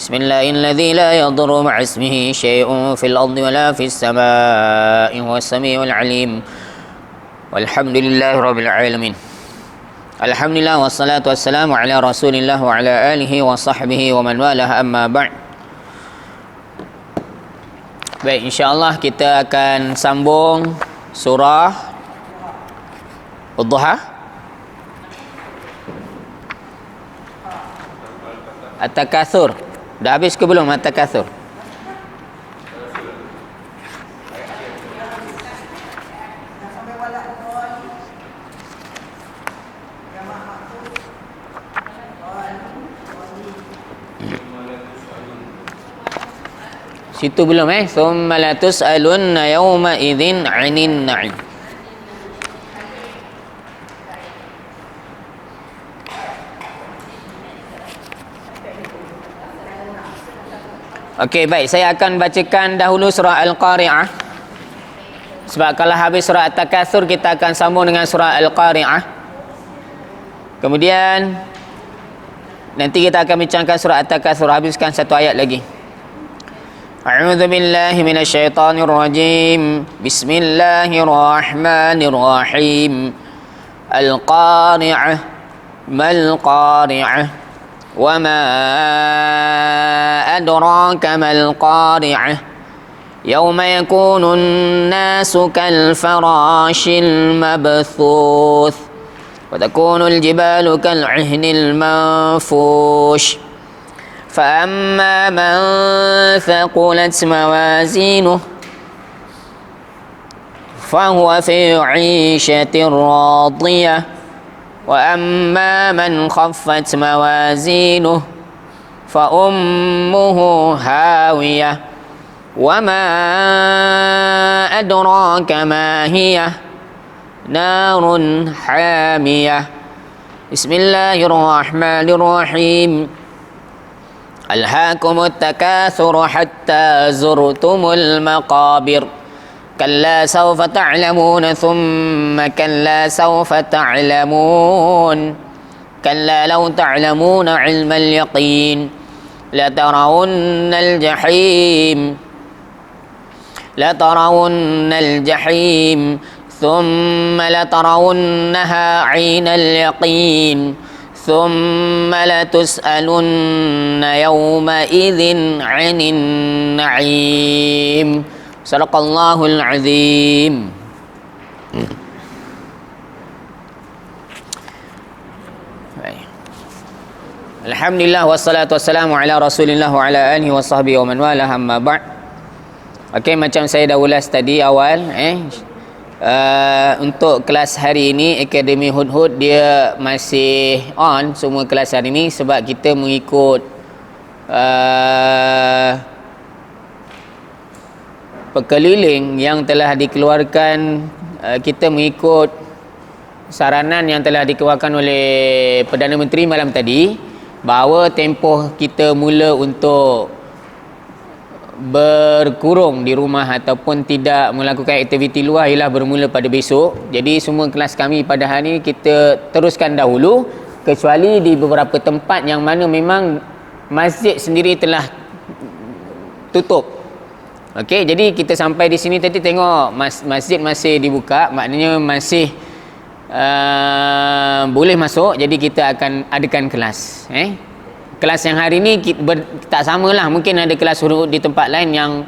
Bismillahilladzi la yadurru ma'ismihi syai'un fil ardi wala fis samaa'i huwas samiul 'alim. Walhamdulillahi rabbil alamin. Alhamdulillah wassalatu wassalamu ala Rasulillah wa ala alihi wa sahbihi wa man walah, amma ba'd. Baik, insya-Allah kita akan sambung surah Ad-Duha, At-Takatsur. Dah habis ke belum At-Takatsur? Situ belum Thumma la tus'alunna yawma idzin 'anin na'im. Okey, baik, saya akan bacakan dahulu surah Al-Qari'ah. Sebab kalau habis surah At-Takatsur kita akan sambung dengan surah Al-Qari'ah. Kemudian nanti kita akan bincangkan surah At-Takatsur, habiskan satu ayat lagi. A'udzu billahi minasyaitonir rajim. Bismillahirrahmanirrahim. Al-Qari'ah, mal Qari'ah. وما أدراك ما القارعة يوم يكون الناس كالفراش المبثوث وتكون الجبال كالعهن المنفوش فأما من ثقلت موازينه فهو في عيشة راضية وأما من خفت موازينه فأمه هاوية وما أدراك ما هي نار حامية بسم الله الرحمن الرحيم ألهاكم التكاثر حتى زرتم المقابر كلا سوف تعلمون ثم كلا سوف تعلمون كلا لو تعلمون علم اليقين لترون الجحيم ثم لترونها عين اليقين ثم لتسألن يومئذ عن النعيم. Sadaqallahul azim. Alhamdulillah wassalatu wassalamu ala Rasulillah wa ala alihi wa sahbihi wa man walah, amma ba'd. Okey, macam saya dah ulas tadi awal untuk kelas hari ini Akademi Hudhud dia masih on semua kelas hari ini sebab kita mengikut pekeliling yang telah dikeluarkan. Kita mengikut saranan yang telah dikeluarkan oleh Perdana Menteri malam tadi, bahawa tempoh kita mula untuk berkurung di rumah ataupun tidak melakukan aktiviti luar ialah bermula pada besok. Jadi semua kelas kami pada hari ini kita teruskan dahulu, kecuali di beberapa tempat yang mana memang masjid sendiri telah tutup. Okey, jadi kita sampai di sini tadi tengok masjid masih dibuka, maknanya masih boleh masuk. Jadi kita akan adakan kelas. Kelas yang hari ni tak samalah. Mungkin ada kelas huruf di tempat lain yang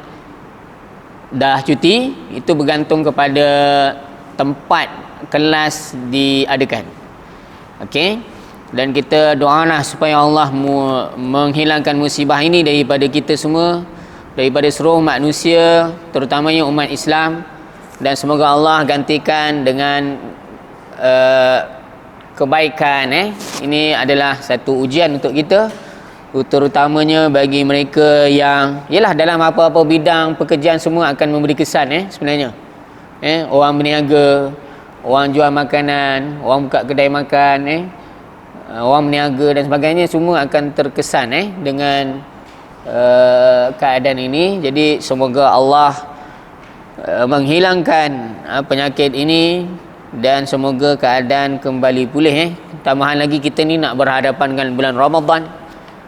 dah cuti. Itu bergantung kepada tempat kelas diadakan. Okey. Dan kita doalah supaya Allah menghilangkan musibah ini daripada kita semua, daripada seluruh manusia, terutamanya umat Islam, dan semoga Allah gantikan dengan kebaikan. Ini adalah satu ujian untuk kita, terutamanya bagi mereka yang yalah dalam apa-apa bidang pekerjaan semua akan memberi kesan sebenarnya. Orang berniaga, orang jual makanan, orang buka kedai makan, orang berniaga dan sebagainya, semua akan terkesan dengan keadaan ini. Jadi semoga Allah menghilangkan penyakit ini dan semoga keadaan kembali pulih. Tambahan lagi kita ni nak berhadapan dengan bulan Ramadan,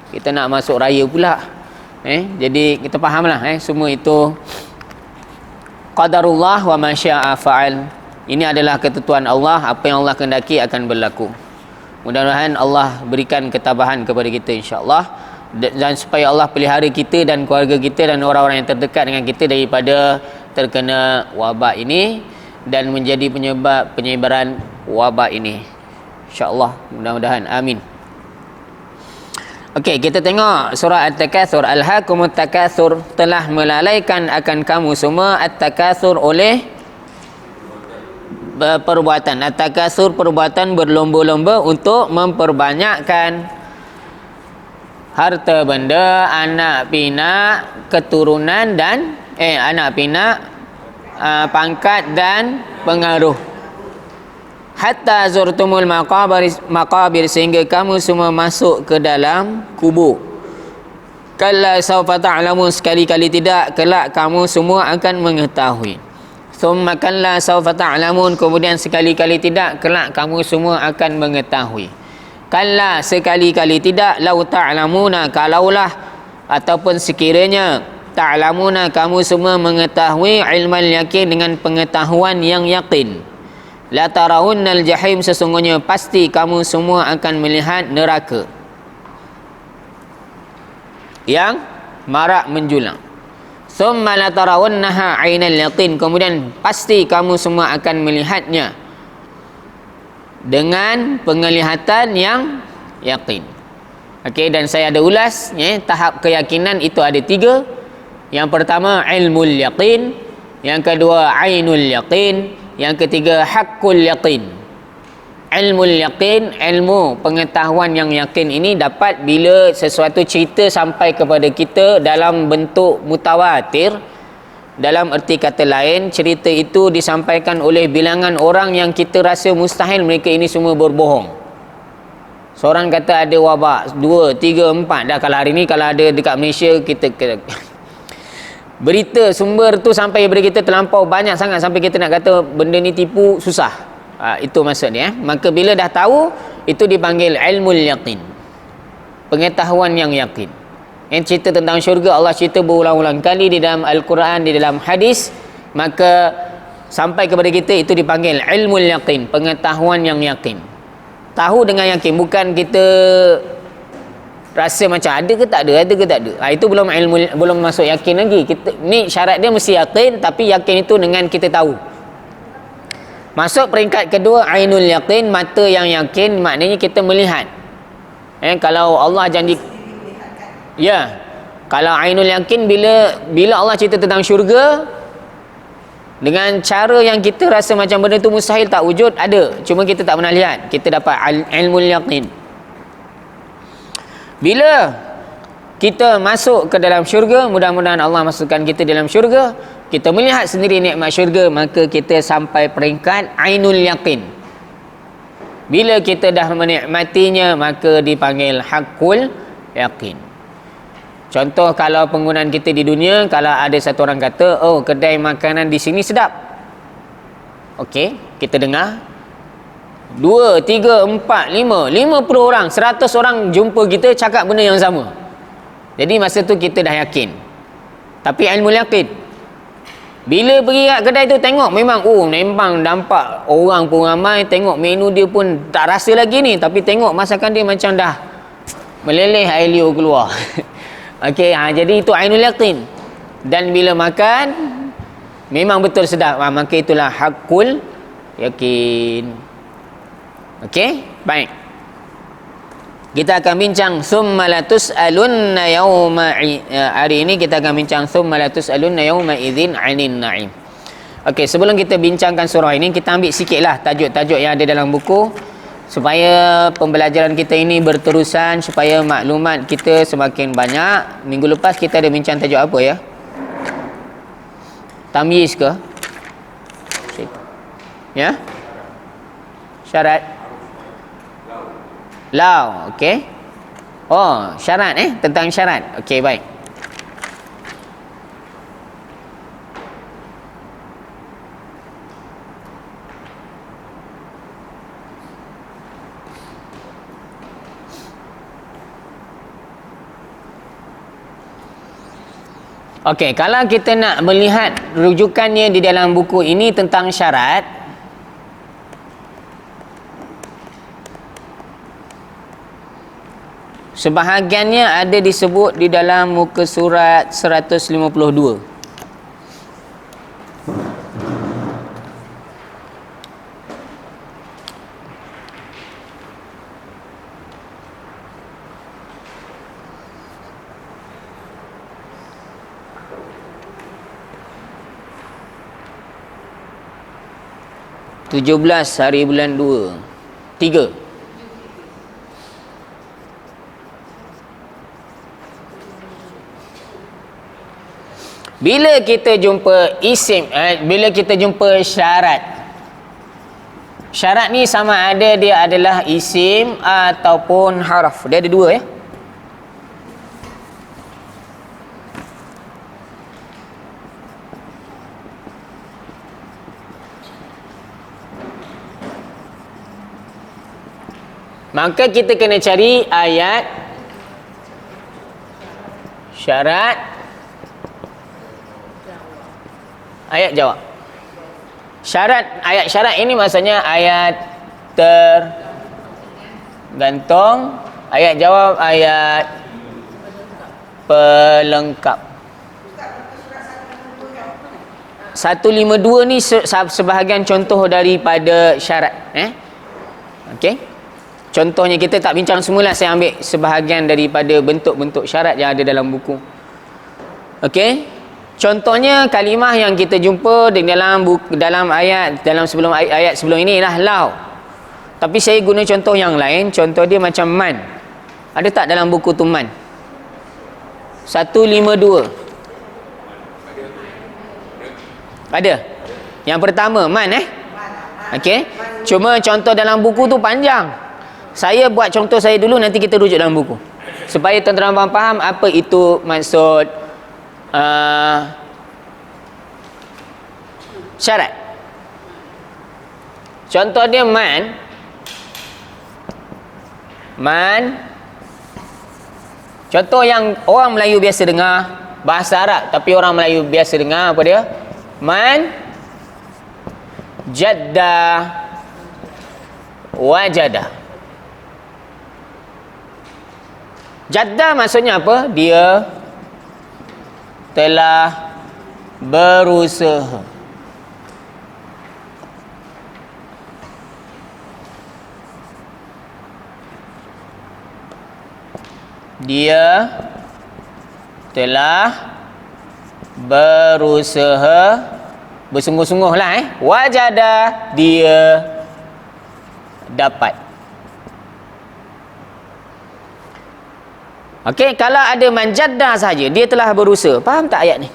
kita nak masuk raya pula. Jadi kita fahamlah semua itu qadarullah wa ma syaa fa'al. Ini adalah ketentuan Allah, apa yang Allah kehendaki akan berlaku. Mudah-mudahan Allah berikan ketabahan kepada kita insya-Allah, dan supaya Allah pelihara kita dan keluarga kita dan orang-orang yang terdekat dengan kita daripada terkena wabak ini dan menjadi penyebab penyebaran wabak ini. Insya-Allah, mudah-mudahan, amin. Okey, kita tengok surah At-Takatsur. Alhaakumut takatsur, telah melalaikan akan kamu semua at-takatsur oleh perbuatan. At-takatsur, perbuatan berlomba-lomba untuk memperbanyakkan harta benda, anak pinak, keturunan dan anak pinak, pangkat dan pengaruh. Hatta zurtumul maqabir, sehingga kamu semua masuk ke dalam kubur. Kalla sawfa ta'lamun, sekali-kali tidak, kelak kamu semua akan mengetahui. Thumma kalla sawfa ta'lamun, kemudian sekali-kali tidak, kelak kamu semua akan mengetahui. Kalla, sekali-kali tidak, lau ta'lamuna, kalaulah ataupun sekiranya ta'lamuna, kamu semua mengetahui ilmal yakin, dengan pengetahuan yang yakin. La tarawunnal jahim, sesungguhnya pasti kamu semua akan melihat neraka yang marak menjulang. Thumma la tarawunnaha 'ainal yaqin, kemudian pasti kamu semua akan melihatnya dengan penglihatan yang yakin. Okey, dan saya ada ulas tahap keyakinan itu ada 3. Yang pertama ilmul yaqin, yang kedua ainul yaqin, yang ketiga haqqul yaqin. Ilmul yaqin, ilmu pengetahuan yang yakin ini dapat bila sesuatu cerita sampai kepada kita dalam bentuk mutawatir. Dalam erti kata lain, cerita itu disampaikan oleh bilangan orang yang kita rasa mustahil mereka ini semua berbohong. Seorang kata ada wabak 2, 3, 4. Dah kalau hari ni kalau ada dekat Malaysia, kita berita sumber tu sampai daripada kita terlampau banyak sangat sampai kita nak kata benda ni tipu susah. Itu maksud dia. Maka bila dah tahu, itu dipanggil ilmul yaqin, pengetahuan yang yakin. Yang cerita tentang syurga, Allah cerita berulang-ulang kali di dalam Al-Quran, di dalam hadis, maka sampai kepada kita itu dipanggil ilmul yaqin, pengetahuan yang yakin. Tahu dengan yakin, bukan kita rasa macam ada ke tak ada, ada ke tak ada. Itu belum ilmu, belum masuk yakin lagi. Kita ni syarat dia mesti yakin, tapi yakin itu dengan kita tahu. Masuk peringkat kedua ainul yaqin, mata yang yakin, maknanya kita melihat. Kalau Allah janji, ya, kalau ainul yakin, bila Allah cerita tentang syurga dengan cara yang kita rasa macam benda tu mustahil tak wujud, ada, cuma kita tak pernah lihat, kita dapat ilmul yaqin. Bila kita masuk ke dalam syurga, mudah-mudahan Allah masukkan kita dalam syurga, kita melihat sendiri nikmat syurga, maka kita sampai peringkat ainul yaqin. Bila kita dah menikmatinya, maka dipanggil haqqul yaqin. Contoh, kalau penggunaan kita di dunia, kalau ada satu orang kata, oh kedai makanan di sini sedap, okey, kita dengar 2, 3, 4, 5, 50 orang, 100 orang jumpa kita cakap benda yang sama. Jadi masa tu kita dah yakin. Tapi ilmu yakin, bila pergi kat kedai tu tengok memang nampak orang pun ramai, tengok menu dia pun tak rasa lagi ni, tapi tengok masakan dia macam dah meleleh air liur keluar. Okey, jadi itu ainul yakin. Dan bila makan memang betul sedap, maka itulah haqqul yakin. Okey, baik. Kita akan bincang summa latus'alunna yauma, hari ini kita akan bincang summa latus'alunna yauma idzin 'anil na'im. Okey, sebelum kita bincangkan surah ini, kita ambil sikitlah tajuk-tajuk yang ada dalam buku supaya pembelajaran kita ini berterusan, supaya maklumat kita semakin banyak. Minggu lepas kita ada bincang tajuk apa ya? Tamyiz ke? Ya? Syarat lau, okey. Oh, syarat tentang syarat. Okey, baik. Okey, kalau kita nak melihat rujukannya di dalam buku ini tentang syarat, sebahagiannya ada disebut di dalam muka surat 152. Tujuh belas hari bulan 2 3. Bila kita jumpa isim, bila kita jumpa syarat, syarat ni sama ada dia adalah isim ataupun haraf. Dia ada dua ya. Maka kita kena cari ayat syarat, ayat jawab. Ayat syarat ini maksudnya ayat tergantung, ayat jawab ayat pelengkap. 152 ni sebahagian contoh daripada syarat. Okey. Contohnya, kita tak bincang semula, saya ambil sebahagian daripada bentuk-bentuk syarat yang ada dalam buku. Okey. Contohnya kalimah yang kita jumpa di dalam ayat sebelum ini ialah lau. Tapi saya guna contoh yang lain, contoh dia macam man. Ada tak dalam buku tu man? 152. Ada. Yang pertama man Okey. Cuma contoh dalam buku tu panjang. Saya buat contoh saya dulu, nanti kita rujuk dalam buku supaya tuan-tuan faham apa itu maksud syarat. Contoh dia man. Contoh yang orang Melayu biasa dengar, bahasa Arab tapi orang Melayu biasa dengar apa dia? Man jadda wajada. Jadda maksudnya apa? Dia telah berusaha. Dia telah berusaha bersungguh-sungguh lah. Wajada, dia dapat. Okey, kalau ada manjadda saja, dia telah berusaha. Faham tak ayat ni?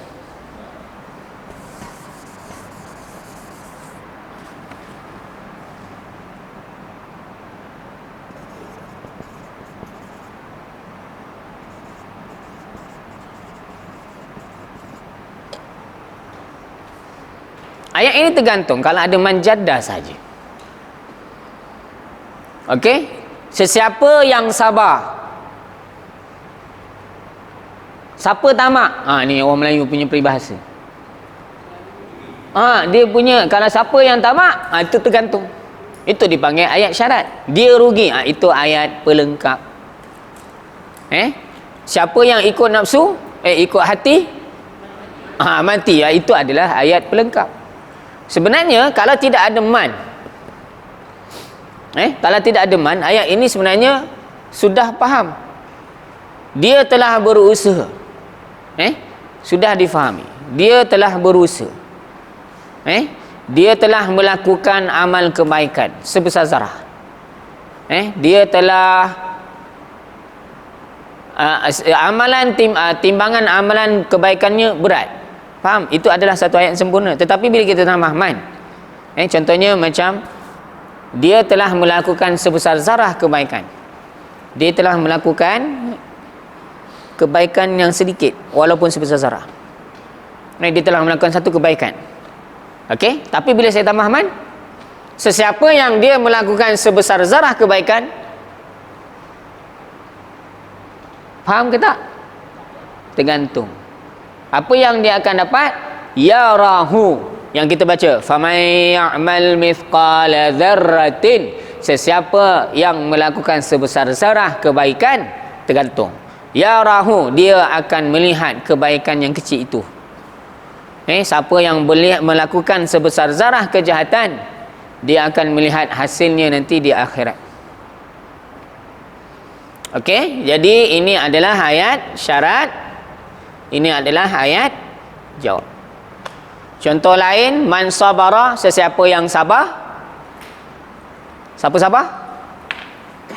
Ayat ini tergantung kalau ada manjadda saja. Okey? Sesiapa yang sabar. Siapa tamak? Ni orang Melayu punya peribahasa. Dia punya, kalau siapa yang tamak, itu tergantung. Itu dipanggil ayat syarat. Dia rugi, itu ayat pelengkap. Siapa yang ikut nafsu, ikut hati, mati. Itu adalah ayat pelengkap. Sebenarnya kalau tidak ada man, kalau tidak ada man, ayat ini sebenarnya sudah faham. Dia telah berusaha. Sudah difahami. Dia telah berusaha. Dia telah melakukan amal kebaikan sebesar zarah. Dia telah timbangan amalan kebaikannya berat. Faham? Itu adalah satu ayat sempurna. Tetapi bila kita tambah man, contohnya macam dia telah melakukan sebesar zarah kebaikan. Dia telah melakukan kebaikan yang sedikit walaupun sebesar zarah. Dia telah melakukan satu kebaikan. Okey, tapi bila saya tambah man, sesiapa yang dia melakukan sebesar zarah kebaikan, faham ke tak? Tergantung. Apa yang dia akan dapat? Yarahu. Yang kita baca, famay ya'mal mithqala dzarratin, sesiapa yang melakukan sebesar zarah kebaikan, tergantung. Yarahu, dia akan melihat kebaikan yang kecil itu. Siapa yang melakukan sebesar zarah kejahatan, dia akan melihat hasilnya nanti di akhirat. Okey, jadi ini adalah ayat syarat, ini adalah ayat jawab. Contoh lain, man sabara, sesiapa yang sabar. Siapa sabar?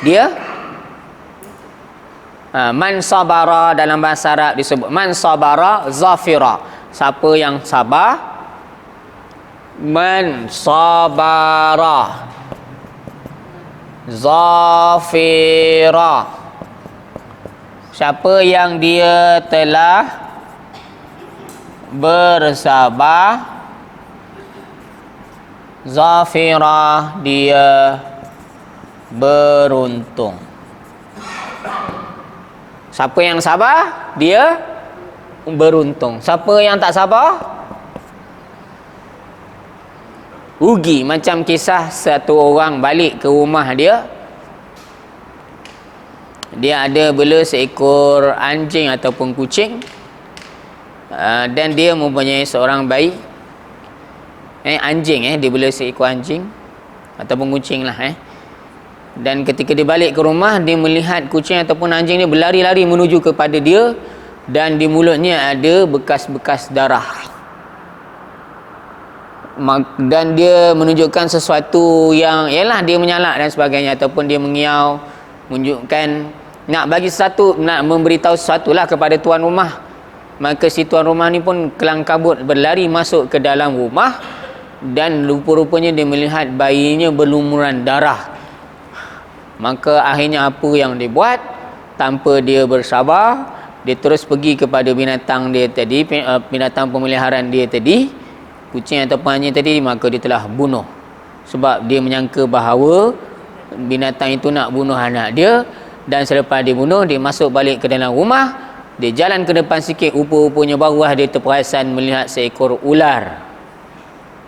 Dia man sabara dalam bahasa Arab disebut man sabara zafira. Siapa yang sabar? Man sabara zafira. Siapa yang dia telah bersabar, zafira, dia beruntung. Siapa yang sabar, dia beruntung. Siapa yang tak sabar, rugi. Macam kisah satu orang balik ke rumah dia ada bela seekor anjing ataupun kucing, dan dia mempunyai seorang bayi anjing, dia bela seekor anjing ataupun kucing lah. Dan ketika dia balik ke rumah, dia melihat kucing ataupun anjing ni berlari-lari menuju kepada dia, dan di mulutnya ada bekas-bekas darah. Dan dia menunjukkan sesuatu yang, ialah dia menyalak dan sebagainya, ataupun dia mengiau, menunjukkan nak bagi sesuatu, nak memberitahu sesuatu lah kepada tuan rumah. Maka si tuan rumah ni pun kelang kabut berlari masuk ke dalam rumah, dan rupa-rupanya dia melihat bayinya berlumuran darah. Maka akhirnya apa yang dia buat? Tanpa dia bersabar, dia terus pergi kepada binatang dia tadi, binatang pemeliharaan dia tadi, kucing ataupun anjing tadi, maka dia telah bunuh. Sebab dia menyangka bahawa binatang itu nak bunuh anak dia. Dan selepas dia bunuh, dia masuk balik ke dalam rumah, dia jalan ke depan sikit, rupa-rupanya barulah dia terperasan melihat seekor ular.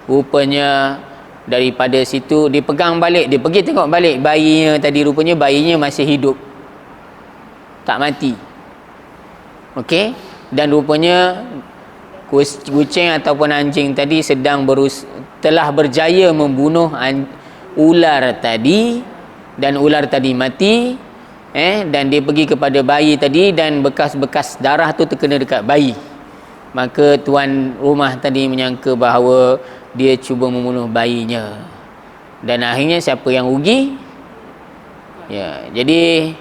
Rupanya daripada situ dia pegang balik, dia pergi tengok balik bayinya tadi, rupanya bayinya masih hidup, tak mati. Okey, dan rupanya kucing ataupun anjing tadi telah berjaya membunuh ular tadi, dan ular tadi mati. Dan dia pergi kepada bayi tadi, dan bekas-bekas darah tu terkena dekat bayi. Maka tuan rumah tadi menyangka bahawa dia cuba membunuh bayinya, dan akhirnya siapa yang rugi? Ya, jadi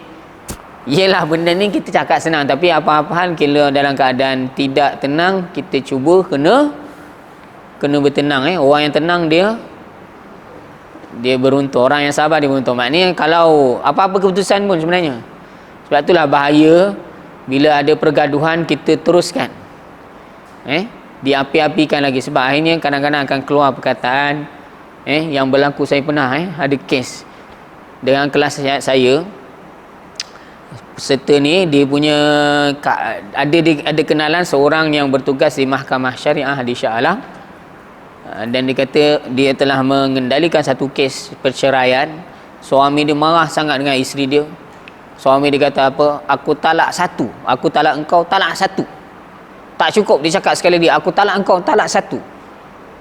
yelah, benda ni kita cakap senang, tapi apa-apa hal kalau dalam keadaan tidak tenang, kita cuba kena bertenang. Orang yang tenang dia beruntung, orang yang sabar dia beruntung. Maknanya kalau apa-apa keputusan pun sebenarnya, sebab itulah bahaya bila ada pergaduhan kita teruskan, diapi-apikan lagi. Sebab akhirnya kadang-kadang akan keluar perkataan yang berlaku. Saya pernah ada kes dengan kelas saya. Peserta ni dia punya ada kenalan seorang yang bertugas di Mahkamah Syariah di Shah Alam, dan dia kata dia telah mengendalikan satu kes perceraian. Suami dia marah sangat dengan isteri dia. Suami dia kata apa? Aku talak satu, aku talak engkau, talak satu. Tak cukup dia cakap sekali dia, aku talak engkau, talak satu.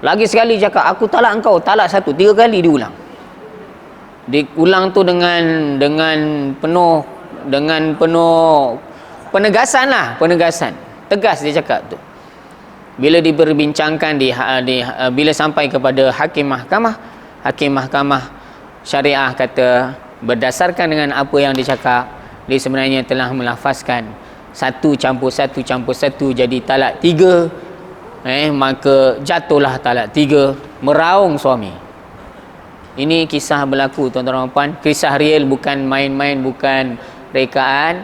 Lagi sekali cakap, aku talak engkau, talak satu. 3 kali diulang. Diulang tu dengan penuh penegasan lah, penegasan. Tegas dia cakap tu. Bila diperbincangkan bila sampai kepada hakim mahkamah syariah kata, berdasarkan dengan apa yang dicakap, dia sebenarnya telah melafazkan 1+1+1 jadi talak 3. Maka jatuhlah talak 3, meraung suami. Ini kisah berlaku, tuan-tuan dan puan, kisah real, bukan main-main, bukan rekaan.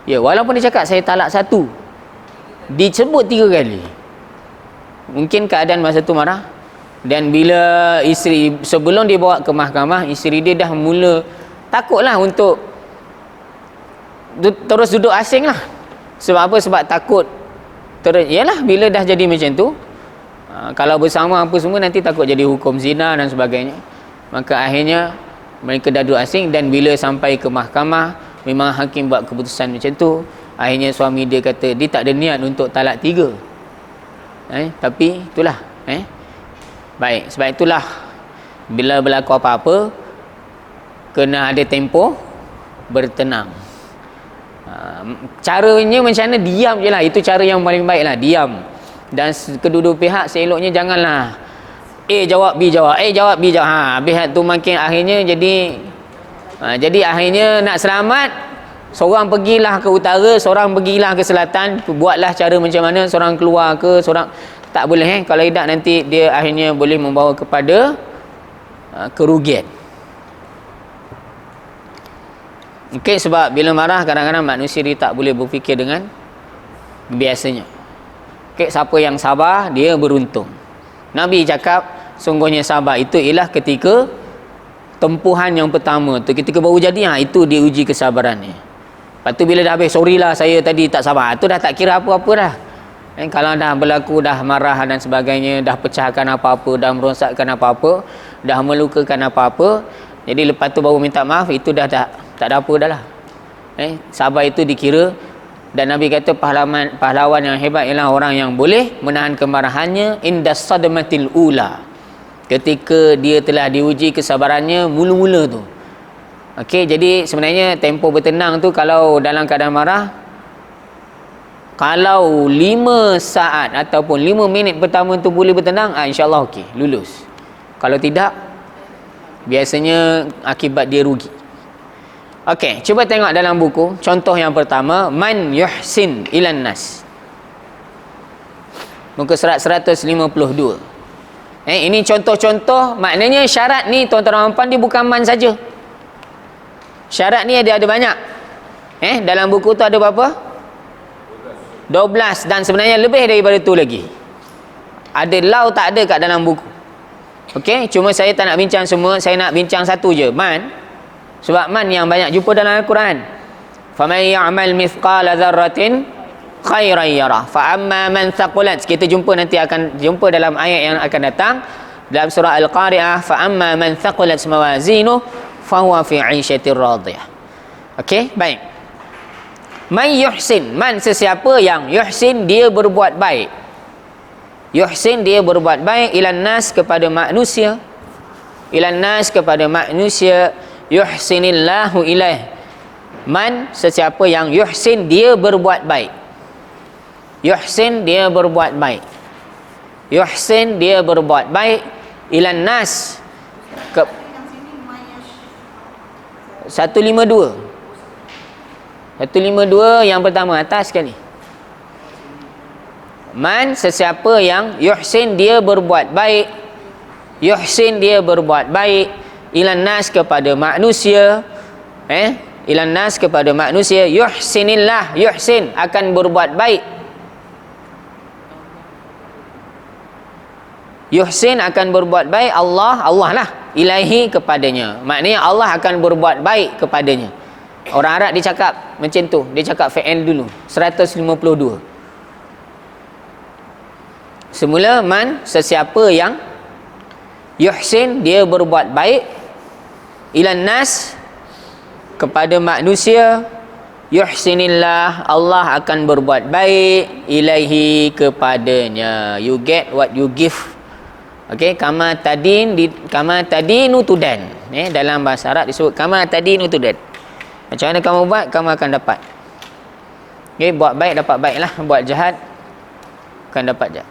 Ya, walaupun dia cakap saya talak 1, disebut 3 kali. Mungkin keadaan masa tu marah, dan bila isteri, sebelum dia bawa ke mahkamah, isteri dia dah mula takutlah untuk terus duduk asing lah. Sebab apa? Sebab takut Yalah, bila dah jadi macam tu, kalau bersama apa semua nanti takut jadi hukum zina dan sebagainya. Maka akhirnya mereka dah duduk asing, dan bila sampai ke mahkamah, memang hakim buat keputusan macam tu. Akhirnya suami dia kata dia tak ada niat untuk talak 3. Tapi itulah. Baik, sebab itulah bila berlaku apa-apa kena ada tempoh bertenang. Caranya macam mana? Diam je lah. Itu cara yang paling baik lah, diam. Dan kedua-dua pihak seeloknya janganlah A jawab, B jawab, A jawab, B jawab. Habis tu makin akhirnya jadi akhirnya nak selamat, seorang pergilah ke utara, seorang pergilah ke selatan, buatlah cara macam mana, seorang keluar ke, seorang tak boleh. Kalau tidak nanti dia akhirnya boleh membawa kepada kerugian. Okey, sebab bila marah kadang-kadang manusia dia tak boleh berfikir dengan biasanya. Okey, siapa yang sabar dia beruntung. Nabi cakap sungguhnya sabar itu ialah ketika tempuhan yang pertama tu, ketika baru jadi, itu dia uji kesabarannya. Lepas tu bila dah habis, sorry lah saya tadi tak sabar, tu dah tak kira apa-apa dah. Kalau dah berlaku, dah marah dan sebagainya, dah pecahkan apa-apa, dah merosakkan apa-apa, dah melukakan apa-apa, jadi lepas tu baru minta maaf, itu dah tak ada apa dah lah. Sabar itu dikira. Dan Nabi kata pahlawan yang hebat ialah orang yang boleh menahan kemarahannya indas sadmatil ula, ketika dia telah diuji kesabarannya mula-mula tu. Okey, jadi sebenarnya tempoh bertenang tu, kalau dalam keadaan marah, kalau 5 saat ataupun 5 minit pertama tu boleh bertenang, insya-Allah okey, lulus. Kalau tidak, biasanya akibat dia rugi. Okey, cuba tengok dalam buku. Contoh yang pertama, man yuhsin ilan nas. Muka surat 152. Ini contoh-contoh, maknanya syarat ni tuan-tuan dan puan dia bukan man saja. Syarat ni ada banyak. Dalam buku tu ada berapa? 12, dan sebenarnya lebih daripada tu lagi. Ada lau tak ada kat dalam buku. Okey, cuma saya tak nak bincang semua, saya nak bincang satu je, man. Sebab man yang banyak jumpa dalam Al-Quran. Faman ya'mal mithqala dzarratin khairan yarah, fa amma man thaqulat. Kita jumpa nanti, akan jumpa dalam ayat yang akan datang dalam surah Al-Qari'ah, fa amma man thaqulat mawazinuhu fa huwa fi 'ishatir radiyah. Okey, baik. Man yuhsin, man sesiapa yang yuhsin dia berbuat baik. Yuhsin dia berbuat baik ilan nas kepada manusia. Ilan nas kepada manusia, yuhsinillahu ilaih. Man sesiapa yang yuhsin dia berbuat baik. Yuhsin dia berbuat baik. Yuhsin dia berbuat baik ilan nas 152 yang pertama atas sekali. Man sesiapa yang yuhsin dia berbuat baik, yuhsin dia berbuat baik ilan nas kepada manusia, ilan nas kepada manusia, yuhsinillah, yuhsin akan berbuat baik, yuhsin akan berbuat baik Allah lah, ilaihi kepadanya. Maknanya Allah akan berbuat baik kepadanya. Orang Arab dia cakap macam tu, dia cakap fi'il dulu. 152. Semula man sesiapa yang yuhsin dia berbuat baik ilan nas kepada manusia, yuhsinillah Allah akan berbuat baik ilaihi kepadanya. You get what you give. Okey, kama tadinu tudan. Dalam bahasa Arab disebut kama tadinu tudan. Macam mana kamu buat, kamu akan dapat. Okey, buat baik dapat baiklah, buat jahat akan dapat jahat.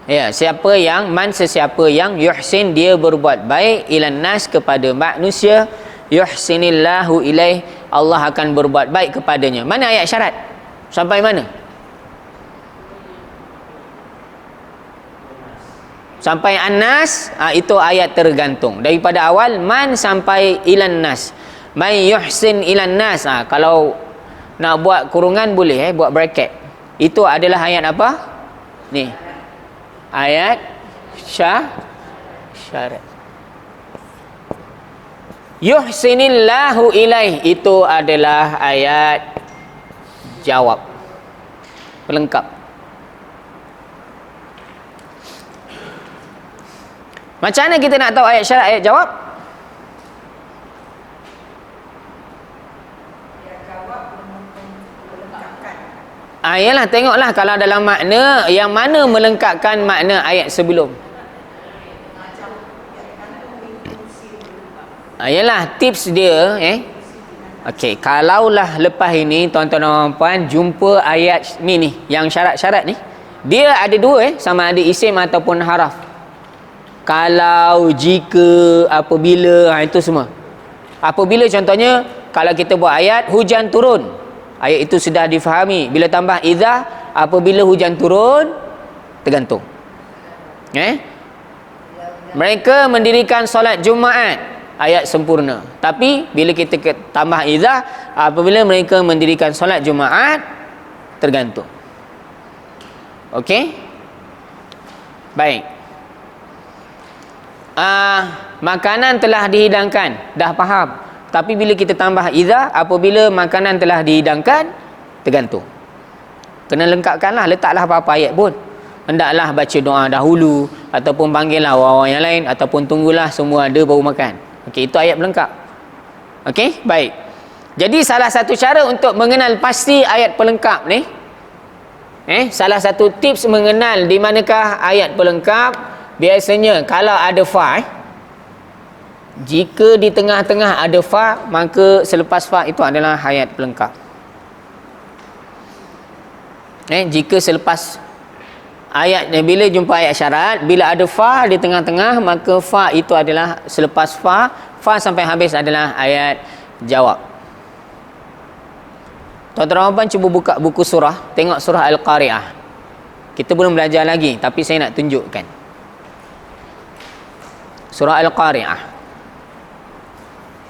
Ya, siapa yang man sesiapa yang yuhsin dia berbuat baik ilan nas kepada manusia, yuhsinillahu ilaih Allah akan berbuat baik kepadanya. Mana ayat syarat? Sampai mana? Sampai an-nas, itu ayat tergantung. Daripada awal man sampai ilan nas. Man yuhsin ilan nas. Kalau nak buat kurungan boleh, buat bracket. Itu adalah ayat apa? Ni. Ayat syarat. Yuhsinillahu ilaih, itu adalah ayat jawab. pelengkap. Macam mana kita nak tahu ayat syarat, ayat jawab? Yalah, tengoklah kalau dalam makna yang mana melengkapkan makna ayat sebelum. Yalah, tips dia okey, kalaulah lepas ini tuan-tuan dan puan jumpa ayat ni yang syarat-syarat ni, dia ada dua sama ada isim ataupun haraf. Kalau, jika, apabila, itu semua. Apabila contohnya kalau kita buat ayat hujan turun, ayat itu sudah difahami. Bila tambah idza, apabila hujan turun, tergantung. Mereka mendirikan solat Jumaat, ayat sempurna. Tapi bila kita tambah idza, apabila mereka mendirikan solat Jumaat, tergantung. Okey? Baik. Makanan telah dihidangkan, dah faham. Tapi bila kita tambah idza, apabila makanan telah dihidangkan, tergantung. Kena lengkapkanlah, letaklah apa-apa ayat pun. Hendaklah baca doa dahulu, ataupun panggillah orang-orang yang lain, ataupun tunggulah semua ada baru makan. Okey, itu ayat pelengkap. Okey, baik. Jadi salah satu cara untuk mengenal pasti ayat pelengkap ni, salah satu tips mengenal di manakah ayat pelengkap, biasanya kalau ada fa, jika di tengah-tengah ada fa, maka selepas fa itu adalah ayat pelengkap. Jika selepas ayat, bila jumpa ayat syarat, bila ada fa di tengah-tengah, maka fa itu adalah selepas fa sampai habis adalah ayat jawab. Tuan-tuan puan cuba buka buku surah, tengok surah Al-Qari'ah. Kita belum belajar lagi, tapi saya nak tunjukkan. Surah Al-Qari'ah.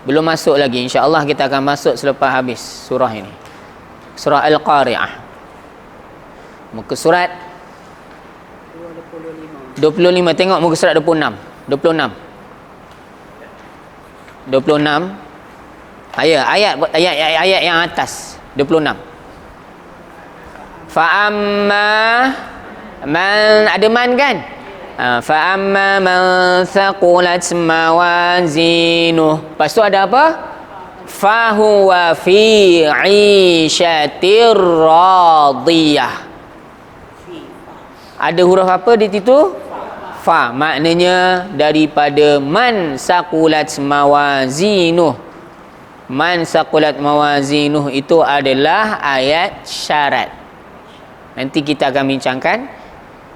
Belum masuk lagi, insya-Allah kita akan masuk selepas habis surah ini. Surah Al-Qari'ah. Muka surat 25. Tengok muka surat 26. 26. Ayat yang atas 26. Fa amma man, ada man kan? Fa amma man thaqulat mawazinuh. Lepas tu ada apa? Fa huwa fi 'ishatir radiyah. Ada huruf apa di situ? Fa. Maknanya daripada man saqulat mawazinuh. Man saqulat mawazinuh itu adalah ayat syarat. Nanti kita akan bincangkan.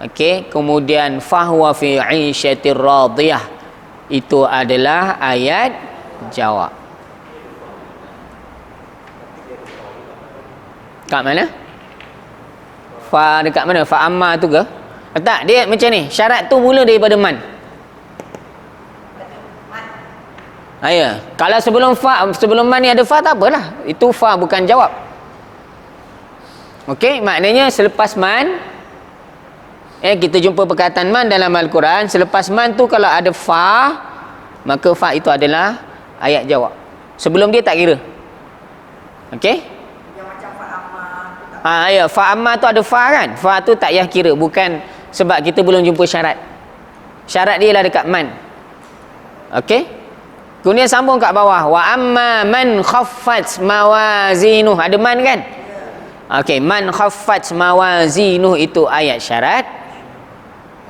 Okey, kemudian fahuwa fi 'ishatir radiyah itu adalah ayat jawab. Kat mana? Fa dekat mana? Fa amma tu ke? Tak, dia macam ni. Syarat tu mula daripada man. Ya. Kalau sebelum man ni ada fa, tak apalah. Itu fa bukan jawab. Okey, maknanya selepas man, kita jumpa perkataan man dalam Al-Quran. Selepas man tu kalau ada fa, maka fa itu adalah ayat jawab. Sebelum dia tak kira. Okey? Yang macam fa amma. Ya, fa amma tu ada fa kan? Fa tu tak payah kira, bukan sebab kita belum jumpa syarat. Syarat dia lah dekat man. Okey? Kemudian sambung kat bawah. Wa amma man khaffat mawazinuh. Ada man kan? Okey, man khaffat mawazinuh itu ayat syarat.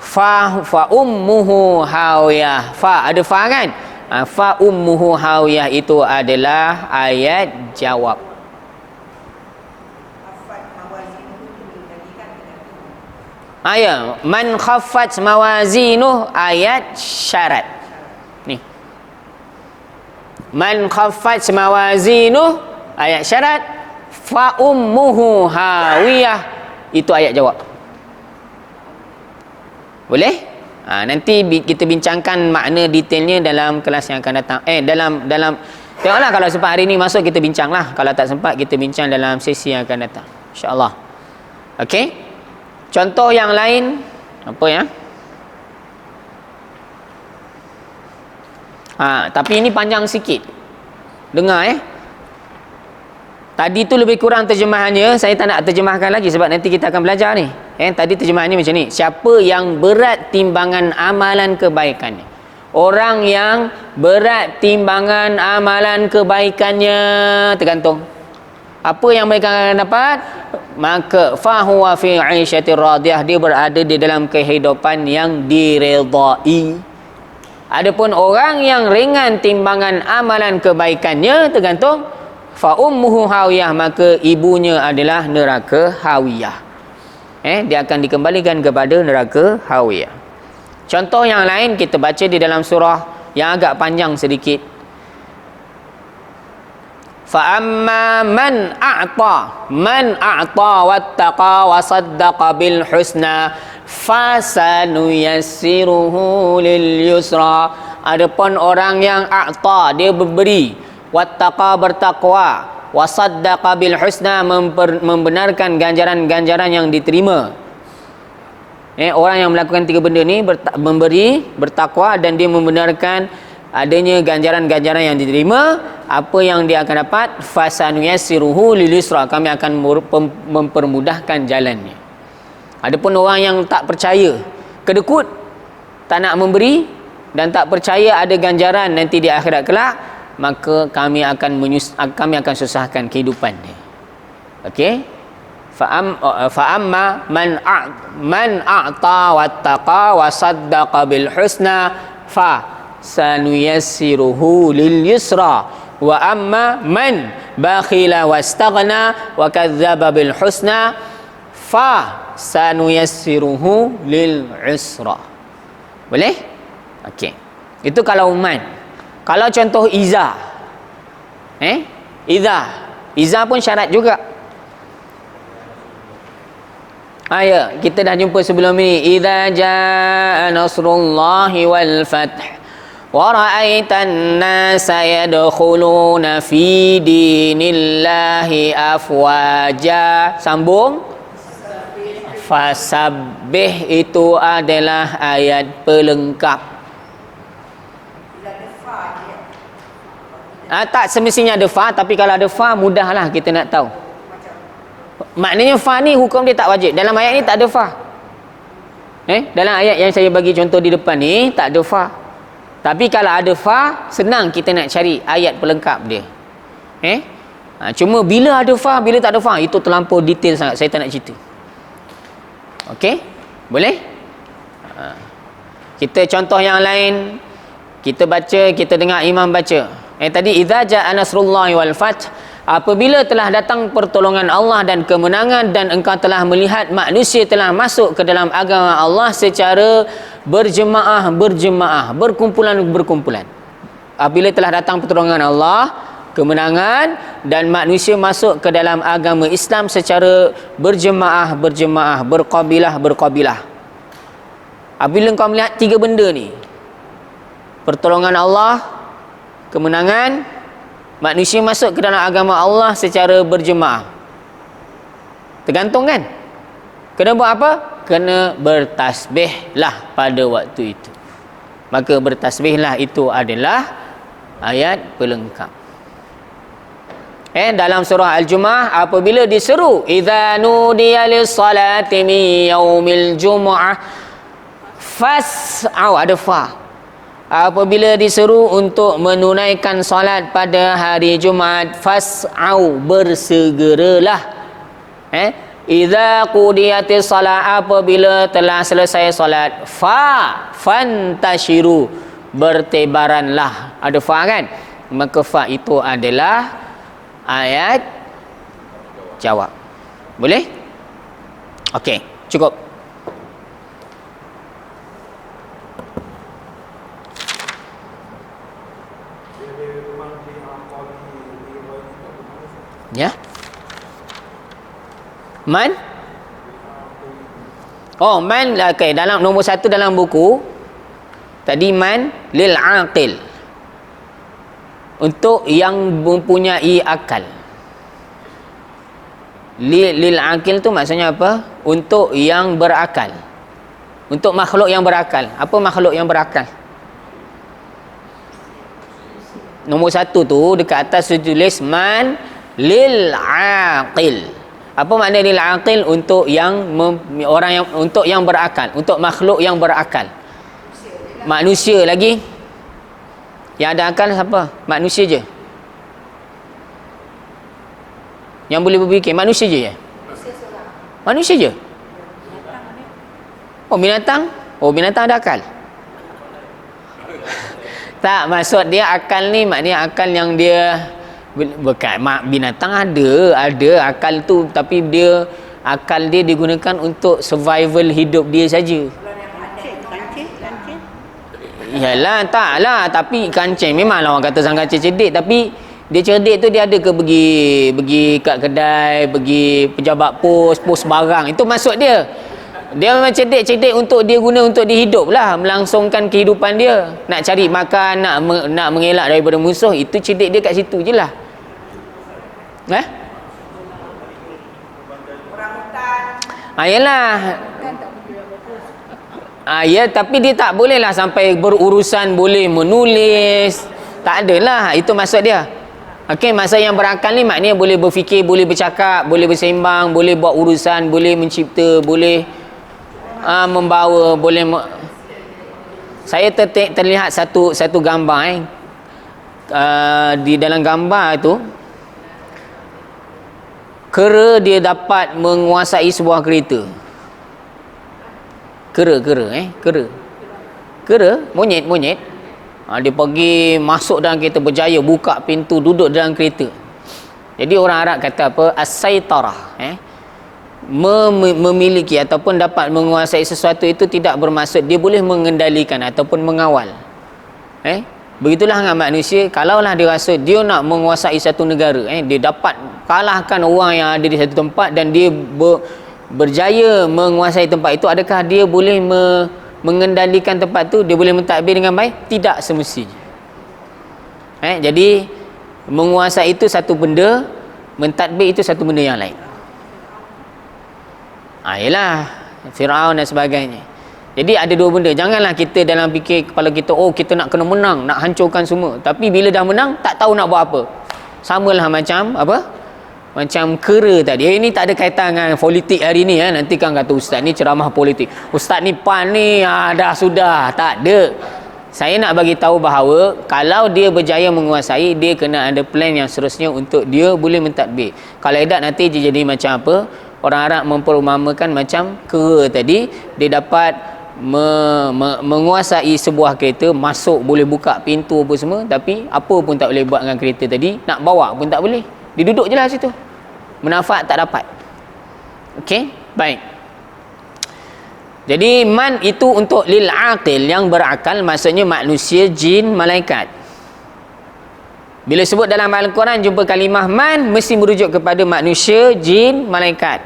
Fa ummuhu hawiyah. Fa ada fa kan? Fa ummuhu hawiyah itu adalah ayat jawab. Ya, man khaffat mawazinuh ayat syarat. Ni. Man khaffat mawazinuh ayat syarat. Fa ummuhu hawiyah itu ayat jawab. Boleh? Nanti kita bincangkan makna detailnya dalam kelas yang akan datang. Dalam tengoklah kalau sempat hari ni masuk kita bincanglah. Kalau tak sempat kita bincang dalam sesi yang akan datang. Insya-Allah. Okey? Contoh yang lain apa ya? Tapi ini panjang sikit. Dengar Tadi tu lebih kurang terjemahannya, saya tak nak terjemahkan lagi sebab nanti kita akan belajar ni. Tadi terjemahannya macam ni. Siapa yang berat timbangan amalan kebaikannya. Orang yang berat timbangan amalan kebaikannya, tergantung. Apa yang mereka akan dapat? Maka fahuwa fi 'aisyatir radiyah, dia berada di dalam kehidupan yang diredai. Adapun orang yang ringan timbangan amalan kebaikannya, tergantung, fa ummuhu hawiyah, maka ibunya adalah neraka hawiyah. Dia akan dikembalikan kepada neraka hawiyah. Contoh yang lain kita baca di dalam surah yang agak panjang sedikit. Fa amma man a'ta wattaqa wa saddaqa bil husna fasanuyassiruhu lil yusra. Adapun orang yang a'ta, dia memberi, wattaqa, bertakwa, wasaddaqa bil husna, membenarkan ganjaran-ganjaran yang diterima. Orang yang melakukan tiga benda ni, memberi, bertakwa, dan dia membenarkan adanya ganjaran-ganjaran yang diterima, apa yang dia akan dapat? Fasanuyassiruhu lil yusra, kami akan mempermudahkan jalannya. Adapun orang yang tak percaya, kedekut, tak nak memberi dan tak percaya ada ganjaran nanti di akhirat kelak, maka kami akan susahkan kehidupan dia. Okey? Fa amma man a'ta wattaqa wa saddaqa bil husna fa sanuyassiruhu lil yusra wa amma man bakhila wastaghna wa kadzdzaba bil husna fa sanuyassiruhu lil usra. Boleh? Okey. Itu kalau man. Kalau contoh iza, iza pun syarat juga. Ya, kita dah jumpa sebelum ini. Idza jaa nasrullahi wal fath wa ra'aitan nasa yadkhuluna fi dinillahi afwaja. Sambung. Fasabbih itu adalah ayat pelengkap. Tak semestinya ada fa, tapi kalau ada fa mudahlah kita nak tahu. Maknanya fa ni hukum dia tak wajib. Dalam ayat ni tak ada fa. Dalam ayat yang saya bagi contoh di depan ni tak ada fa. Tapi kalau ada fa, senang kita nak cari ayat pelengkap dia. Cuma bila ada fa, bila tak ada fa, itu terlampau detail sangat, saya tak nak cerita. Okey? Boleh? Kita contoh yang lain, kita baca, kita dengar imam baca. Tadi idza jaa nasrullahi wal fath, apabila telah datang pertolongan Allah dan kemenangan dan engkau telah melihat manusia telah masuk ke dalam agama Allah secara berjemaah, berkumpulan. Apabila telah datang pertolongan Allah, kemenangan, dan manusia masuk ke dalam agama Islam secara berjemaah, berkabilah. Apabila engkau melihat tiga benda ni, pertolongan Allah, kemenangan, manusia masuk ke dalam agama Allah secara berjemaah, tergantung kan? Kena buat apa? Kena bertasbihlah pada waktu itu. Maka bertasbihlah itu adalah ayat pelengkap. Dalam surah Al-Jumu'ah, apabila diseru idza nudiya lis-salati min yaumil jumu'ah fas'au, ada fa. Apabila diseru untuk menunaikan solat pada hari Jumaat, fas'au, bersegeralah. Idza qudiyatis salat, apabila telah selesai solat, fantashiru, bertebaranlah. Ada fa kan? Maka fa itu adalah ayat jawab. Boleh? Okey, cukup. Ya. Man? Man, okay. Dalam nombor 1 dalam buku tadi, man lil aqil, untuk yang mempunyai akal. Lil aqil tu maksudnya apa? Untuk yang berakal, untuk makhluk yang berakal. Apa makhluk yang berakal? Nombor 1 tu dekat atas tulis man lil aqil. Apa makna lil aqil? Untuk orang yang, untuk yang berakal, untuk makhluk yang berakal. Manusia lagi yang ada akal siapa? Manusia je yang boleh berfikir. Manusia je ya? Manusia je. Oh binatang? Oh binatang ada akal? Tak, maksud dia akal ni maknanya akal yang dia bukan, binatang ada akal tu, tapi dia akal dia digunakan untuk survival hidup dia saja. Yalah, taklah, tapi kancing memanglah orang kata sang kancing cerdik, tapi dia cerdik tu dia ada ke pergi kat kedai, pergi pejabat pos barang. Itu maksud dia. Dia memang cerdik untuk dia guna untuk dia hidup lah, melangsungkan kehidupan dia, nak cari makan, nak mengelak daripada musuh. Itu cerdik dia kat situ je lah. Yalah. Ya, tapi dia tak boleh lah sampai berurusan boleh menulis. Tak adalah, itu maksud dia. Okey, maksud yang berakal ni maknanya boleh berfikir, boleh bercakap, boleh bersembang, boleh buat urusan, boleh mencipta, boleh membawa, boleh saya terlihat satu gambar di dalam gambar tu kera dia dapat menguasai sebuah kereta. Kera monyet dia pergi masuk dalam kereta, berjaya buka pintu, duduk dalam kereta. Jadi orang Arab kata apa? As-saitarah, memiliki ataupun dapat menguasai sesuatu itu tidak bermaksud dia boleh mengendalikan ataupun mengawal. Begitulah dengan manusia. Kalaulah dia rasa dia nak menguasai satu negara, dia dapat kalahkan orang yang ada di satu tempat dan dia berjaya menguasai tempat itu, adakah dia boleh mengendalikan tempat tu? Dia boleh mentadbir dengan baik? Tidak semestinya. Jadi menguasai itu satu benda, mentadbir itu satu benda yang lain. Yalah, Firaun dan sebagainya. Jadi ada dua benda. Janganlah kita dalam fikir kepala kita, oh kita nak kena menang, nak hancurkan semua, tapi bila dah menang tak tahu nak buat apa. Samalah macam apa? Macam kera tadi. Ini tak ada kaitan dengan politik hari ni. Nanti kan kata ustaz ni ceramah politik, ustaz ni PAN ni, dah sudah. Tak ada. Saya nak bagi tahu bahawa kalau dia berjaya menguasai, dia kena ada plan yang seterusnya untuk dia boleh mentadbir. Kalau tidak nanti dia jadi macam apa? Orang Arab memperumpamakan macam kera tadi. Dia dapat menguasai sebuah kereta, masuk, boleh buka pintu apa semua, tapi apa pun tak boleh buat dengan kereta tadi. Nak bawa pun tak boleh. Dia duduk je lah situ. Manfaat tak dapat. Okey, baik. Jadi man itu untuk lil aqil, yang berakal, maksudnya manusia, jin, malaikat. Bila sebut dalam Al-Quran jumpa kalimah man, mesti merujuk kepada manusia, jin, malaikat.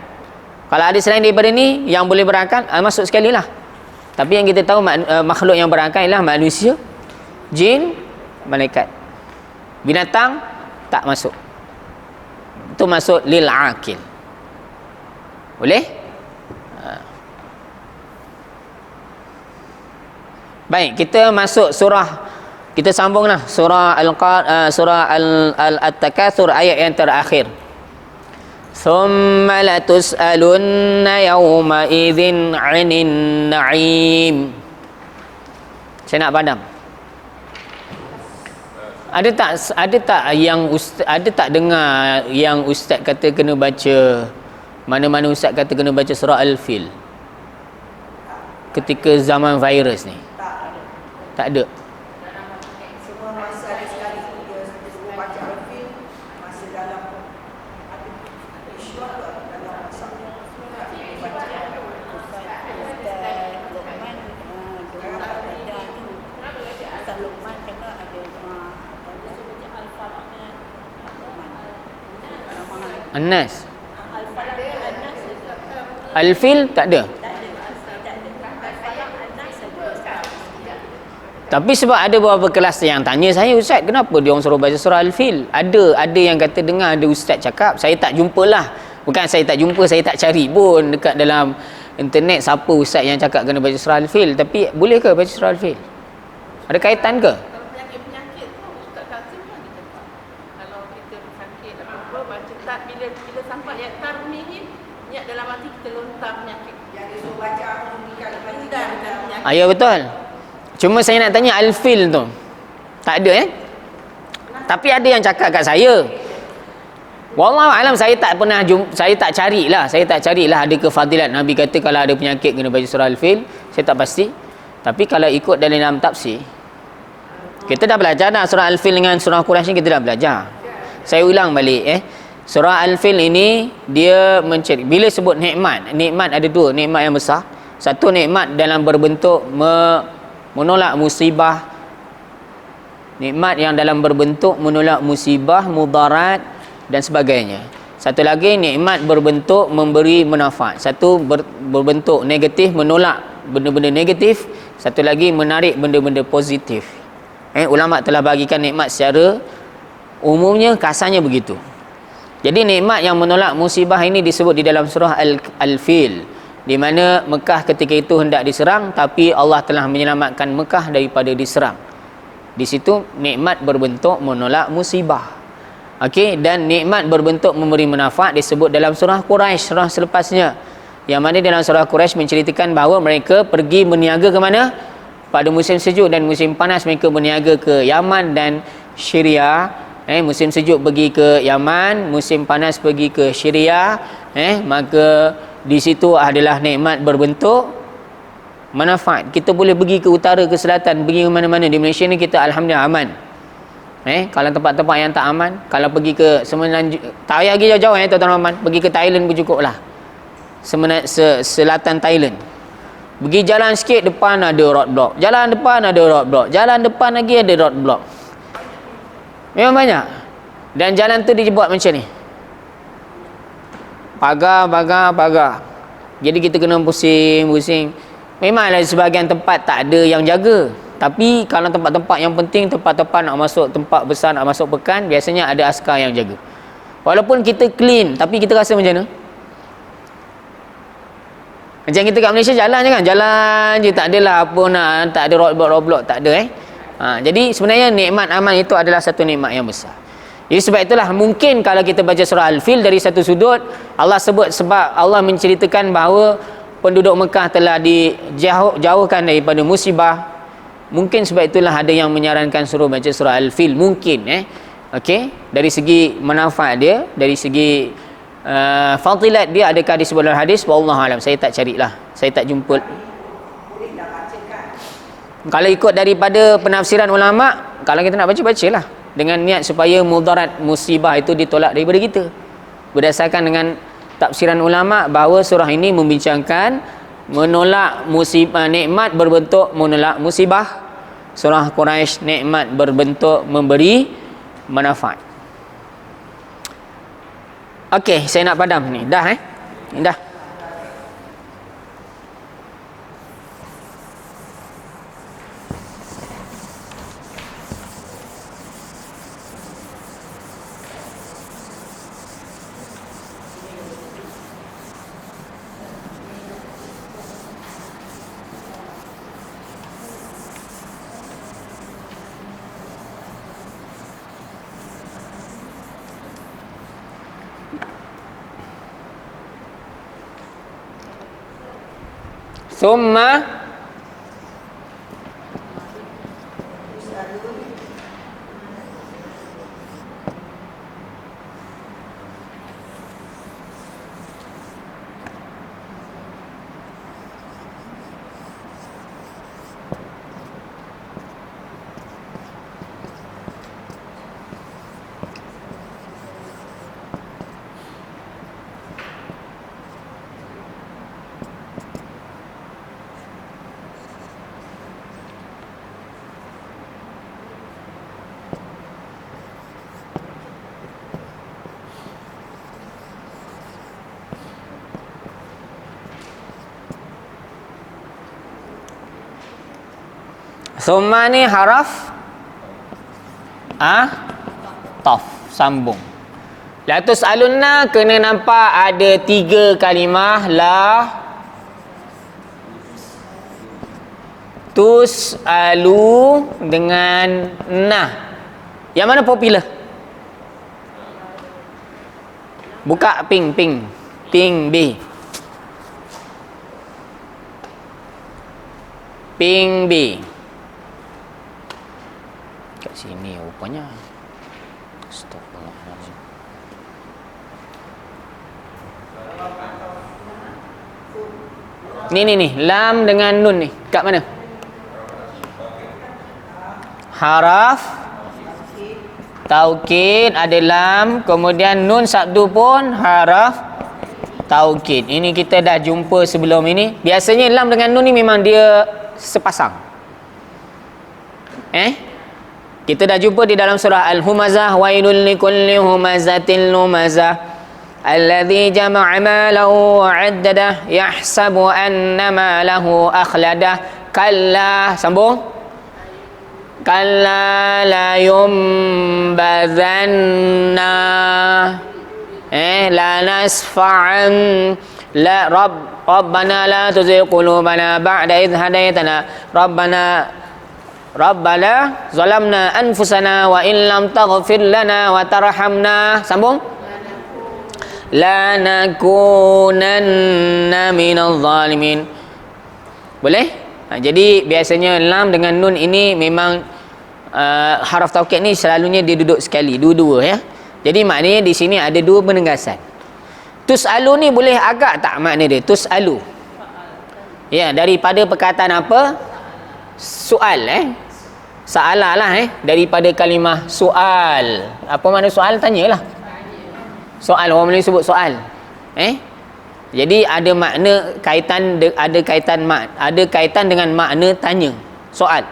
Kalau ada selain daripada ni yang boleh berakal, masuk sekali lah. Tapi yang kita tahu makhluk yang berakal ialah manusia, jin, malaikat. Binatang tak masuk. Itu masuk lil aqil. Boleh? Baik, kita masuk surah, kita sambunglah surah Al-Takatsur ayat yang terakhir. Thumma latus'alunna yawma idzin 'anin na'im. Saya nak padam. Ada tak yang ada tak dengar yang ustaz kata kena baca, mana-mana ustaz kata kena baca surah Al-Fil ketika zaman virus ni? Tak ada. Semua masa ada sekali dia suruh baca Al-Fil, masa dalam isyrak dalam masa An-Nas. Al-Fil tak ada. Tapi sebab ada beberapa kelas yang tanya saya, ustaz kenapa dia orang suruh baca surah Al-Fil? Ada yang kata dengar ada ustaz cakap, saya tak jumpalah. Bukan saya tak jumpa, saya tak cari pun dekat dalam internet siapa ustaz yang cakap kena baca surah Al-Fil. Tapi boleh ke baca surah Al-Fil? Ada kaitan ke? Penyakit tu Ustaz Kazim kan dia cakap kalau kita sakit apa baca mati kita lontar penyakit. Yang disuruh baca menunjukkan Rendah dengan penyakit. Ya betul. Cuma saya nak tanya al-fil tu. Tak ada Tapi ada yang cakap kat saya. Wallahu alam, saya tak pernah saya tak carilah ada ke fadilat Nabi kata kalau ada penyakit kena baca surah al-fil. Saya tak pasti. Tapi kalau ikut dalam tafsir, kita dah belajar dah surah al-fil dengan surah Quraisy ni, kita dah belajar. Saya ulang balik surah al-fil ini dia mencari bila sebut nikmat ada dua nikmat yang besar. Satu nikmat dalam berbentuk menolak musibah, nikmat yang dalam berbentuk menolak musibah, mudarat dan sebagainya. Satu lagi nikmat berbentuk memberi manfaat. Satu berbentuk negatif, menolak benda-benda negatif. Satu lagi menarik benda-benda positif. Ulama telah bagikan nikmat secara umumnya, kasarnya begitu. Jadi nikmat yang menolak musibah ini disebut di dalam surah Al-Fil, di mana Mekah ketika itu hendak diserang, tapi Allah telah menyelamatkan Mekah daripada diserang. Di situ nikmat berbentuk menolak musibah. Dan nikmat berbentuk memberi manfaat disebut dalam surah Quraisy, surah selepasnya. Yang mana dalam surah Quraisy menceritakan bahawa mereka pergi berniaga ke mana? Pada musim sejuk dan musim panas mereka berniaga ke Yaman dan Syria. Musim sejuk pergi ke Yaman, musim panas pergi ke Syria. Maka di situ adalah nikmat berbentuk manfaat. Kita boleh pergi ke utara, ke selatan, pergi ke mana-mana. Di Malaysia ni kita alhamdulillah aman. Kalau tempat-tempat yang tak aman, kalau pergi ke Semenanjung, tak payah pergi jauh-jauh tuan-tuan, pergi ke Thailand pun cukup lah. Selatan Thailand. Pergi jalan sikit, depan ada roadblock. Jalan depan ada roadblock. Jalan depan lagi ada roadblock. Memang banyak. Dan jalan tu dibuat macam ni. Pagar. Jadi kita kena pusing. Memanglah sebahagian tempat tak ada yang jaga. Tapi kalau tempat-tempat yang penting, tempat-tempat nak masuk tempat besar, nak masuk pekan, biasanya ada askar yang jaga. Walaupun kita clean, tapi kita rasa macam mana? Macam kita kat Malaysia jalan je kan, jalan je, tak adalah apa nak, tak ada roadblock, tak ada jadi sebenarnya nikmat aman itu adalah satu nikmat yang besar. Jadi sebab itulah mungkin kalau kita baca surah Al-Fil dari satu sudut, Allah sebut sebab Allah menceritakan bahawa penduduk Mekah telah dijauhkan daripada musibah. Mungkin sebab itulah ada yang menyarankan suruh baca surah Al-Fil, mungkin dari segi manfaat dia, dari segi fadilat dia, adakah disebut dalam hadis? Wallahu alam, saya tak carilah, saya tak jumpa. Kalau ikut daripada penafsiran ulama, kalau kita nak bacalah dengan niat supaya mudarat musibah itu ditolak daripada kita. Berdasarkan dengan tafsiran ulama bahawa surah ini membincangkan menolak musibah, nikmat berbentuk menolak musibah. Surah Quraisy nikmat berbentuk memberi manfaat. Saya nak padam ni. Dah dah. Summa Summa ni haraf taf, sambung. La tus'alunna kena nampak ada 3 kalimah la tus'alu dengan nah. Yang mana popular? Buka ping B. Samping B. Kat sini rupanya. Astagfirullahaladzim. Ni. Lam dengan nun ni. Kat mana? Haraf taukid ada lam, kemudian nun sabdu pun haraf taukid. Ini kita dah jumpa sebelum ini. Biasanya lam dengan nun ni memang dia sepasang. Kita dah jumpa di dalam surah Al-Humazah, wailul likulli humazatil lumazah alladhi jama'a malahu wa 'addadah yahsabu anna malahu akhladah. Kalla, sambung. Kalla la yumbazanna la nasfa'an la rabbana la tuzigh qulubana ba'da idh hadaytana rabbana zalamna anfusana wa in lam taghfir lana wa tarhamna. Sambung. Lanakunanna minadh zalimin. Boleh? Jadi biasanya lam dengan nun ini memang haraf taukid ni selalunya dia duduk sekali, dua-dua ya. Jadi maknanya di sini ada dua penegasan. Tus'alu ni boleh agak tak makna dia? Tus'alu. Ya, daripada perkataan apa? Soal Sa'alah lah daripada kalimah soal. Apa makna soal? Tanyalah. Soal, orang Melayu sebut soal. Jadi ada makna kaitan ada kaitan dengan makna tanya, soal.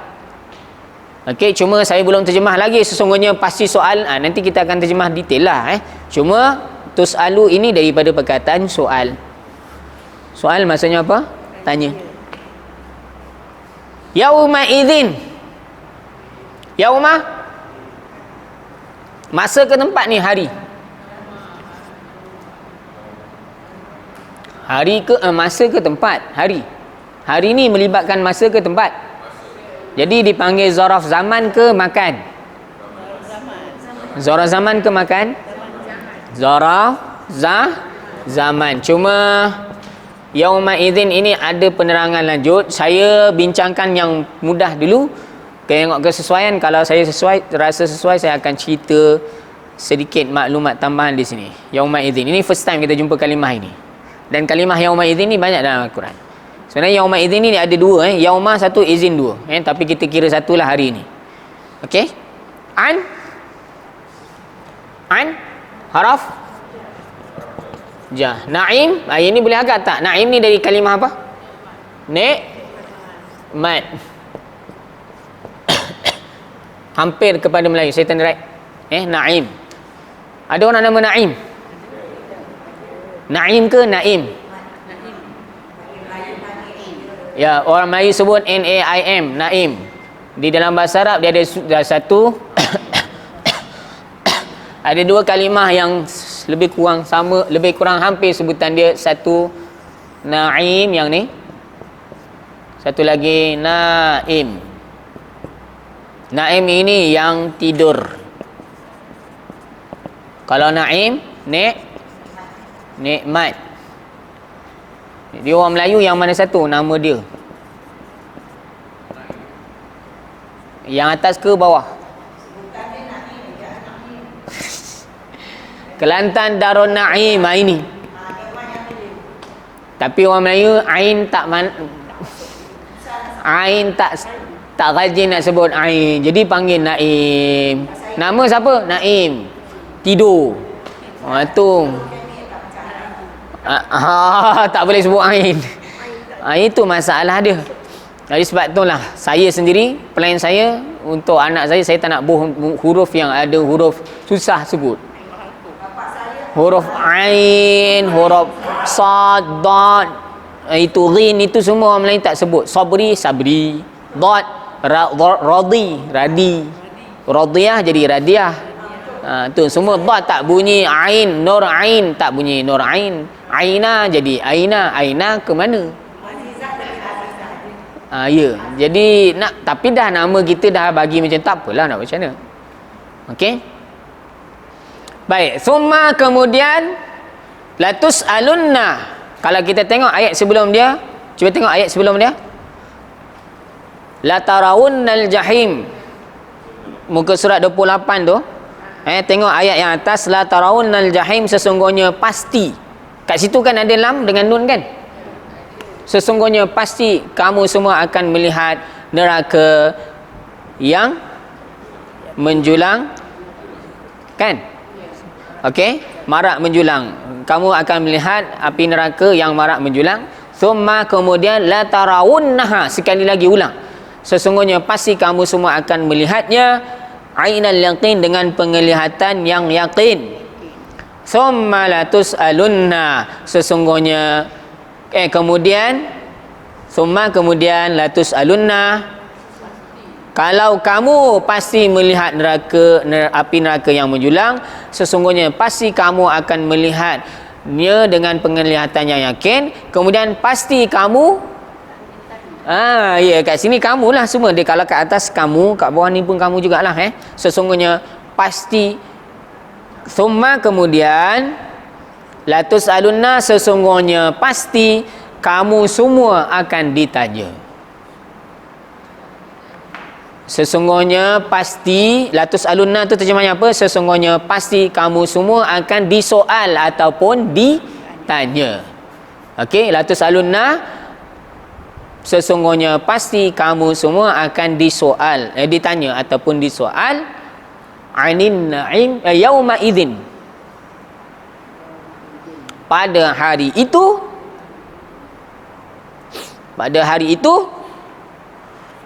Okey, cuma saya belum terjemah lagi sesungguhnya pasti soal. Nanti kita akan terjemah detail lah. Cuma tus'alu ini daripada perkataan soal. Soal maksudnya apa? Tanya. Yauma idzin. Yauma masa ke tempat ni hari. Hari ke masa ke tempat? Hari. Hari ni melibatkan masa ke tempat? Jadi dipanggil zaraf zaman ke makan? Zaraf zaman ke makan? Zaraf zaman. Cuma yauma idzin ini ada penerangan lanjut. Saya bincangkan yang mudah dulu. Tengok kesesuaian. Kalau saya rasa sesuai, saya akan cerita sedikit maklumat tambahan di sini. Yauma idzin. Ini first time kita jumpa kalimah ini. Dan kalimah yauma idzin ni banyak dalam Al-Quran. Sebenarnya yauma idzin ni ada dua. Yauma satu, izin dua. Tapi kita kira satulah hari ini. Okey. An haraf jah. Naim. Ini boleh agak tak? Naim ni dari kalimah apa? Mat. Hampir kepada Melayu. Saya tanda right. Naim. Ada orang nama Naim? Naim ke Naim? Ya, orang Melayu sebut N-A-I-M, Naim. Di dalam bahasa Arab dia ada satu ada dua kalimah yang lebih kurang sama, lebih kurang hampir sebutan dia. Satu Naim yang ni. Satu lagi Naim. Naim ini yang tidur. Kalau Naim, nikmat. Dia orang Melayu yang mana satu nama dia? Yang atas ke bawah? Kelantan Darun Naim ini. Tapi orang Melayu Ain tak rajin nak sebut Ain. Jadi panggil Naim. Nama siapa? Naim. Tidur. Tu. Tak boleh sebut Ain. Itu masalah dia. Jadi sebab itulah saya sendiri, plan saya untuk anak saya tak nak huruf yang ada huruf susah sebut. Huruf Ain, huruf Sad, Dad, itu Ghin, itu semua orang Melayu tak sebut. Sabri, Sabri. Dad, Radi, Radiyah jadi Radiyah. Tu semua Dad tak bunyi. Ain, Nur Ain tak bunyi Nur Ain. Aina jadi Aina. Aina ke mana? Ya. Jadi tapi dah nama kita dah bagi macam tak apalah nak macam mana. Okey. Baik, summa kemudian latus alunna. Kalau kita tengok ayat sebelum dia, cuba tengok ayat sebelum dia. La tarawunnal jahim. Muka surat 28 tu. Tengok ayat yang atas, la tarawunnal jahim, sesungguhnya pasti. Kat situ kan ada lam dengan nun kan? Sesungguhnya pasti kamu semua akan melihat neraka yang menjulang, kan? Okey, marak menjulang. Kamu akan melihat api neraka yang marak menjulang. Thumma, kemudian la tarawunnaha, sekali lagi ulang. Sesungguhnya pasti kamu semua akan melihatnya, ainal yaqin, dengan penglihatan yang yakin. Thumma la tus'alunna, sesungguhnya kemudian kemudian la tus'alunna, kalau kamu pasti melihat api neraka yang menjulang, sesungguhnya pasti kamu akan melihatnya dengan penglihatan yang yakin. Kemudian pasti kamu, ya, kat sini kamu lah semua. Dia kalau kat atas kamu, kat bawah ni pun kamu jugalah. Sesungguhnya pasti. Thumma, kemudian la tus'alunna, sesungguhnya pasti kamu semua akan ditanya. Sesungguhnya pasti, la tus'alunna tu terjemahnya apa? Sesungguhnya pasti kamu semua akan disoal ataupun ditanya. Okey, la tus'alunna, sesungguhnya pasti kamu semua akan disoal, ditanya ataupun disoal, anin na'im yauma idzin, pada hari itu,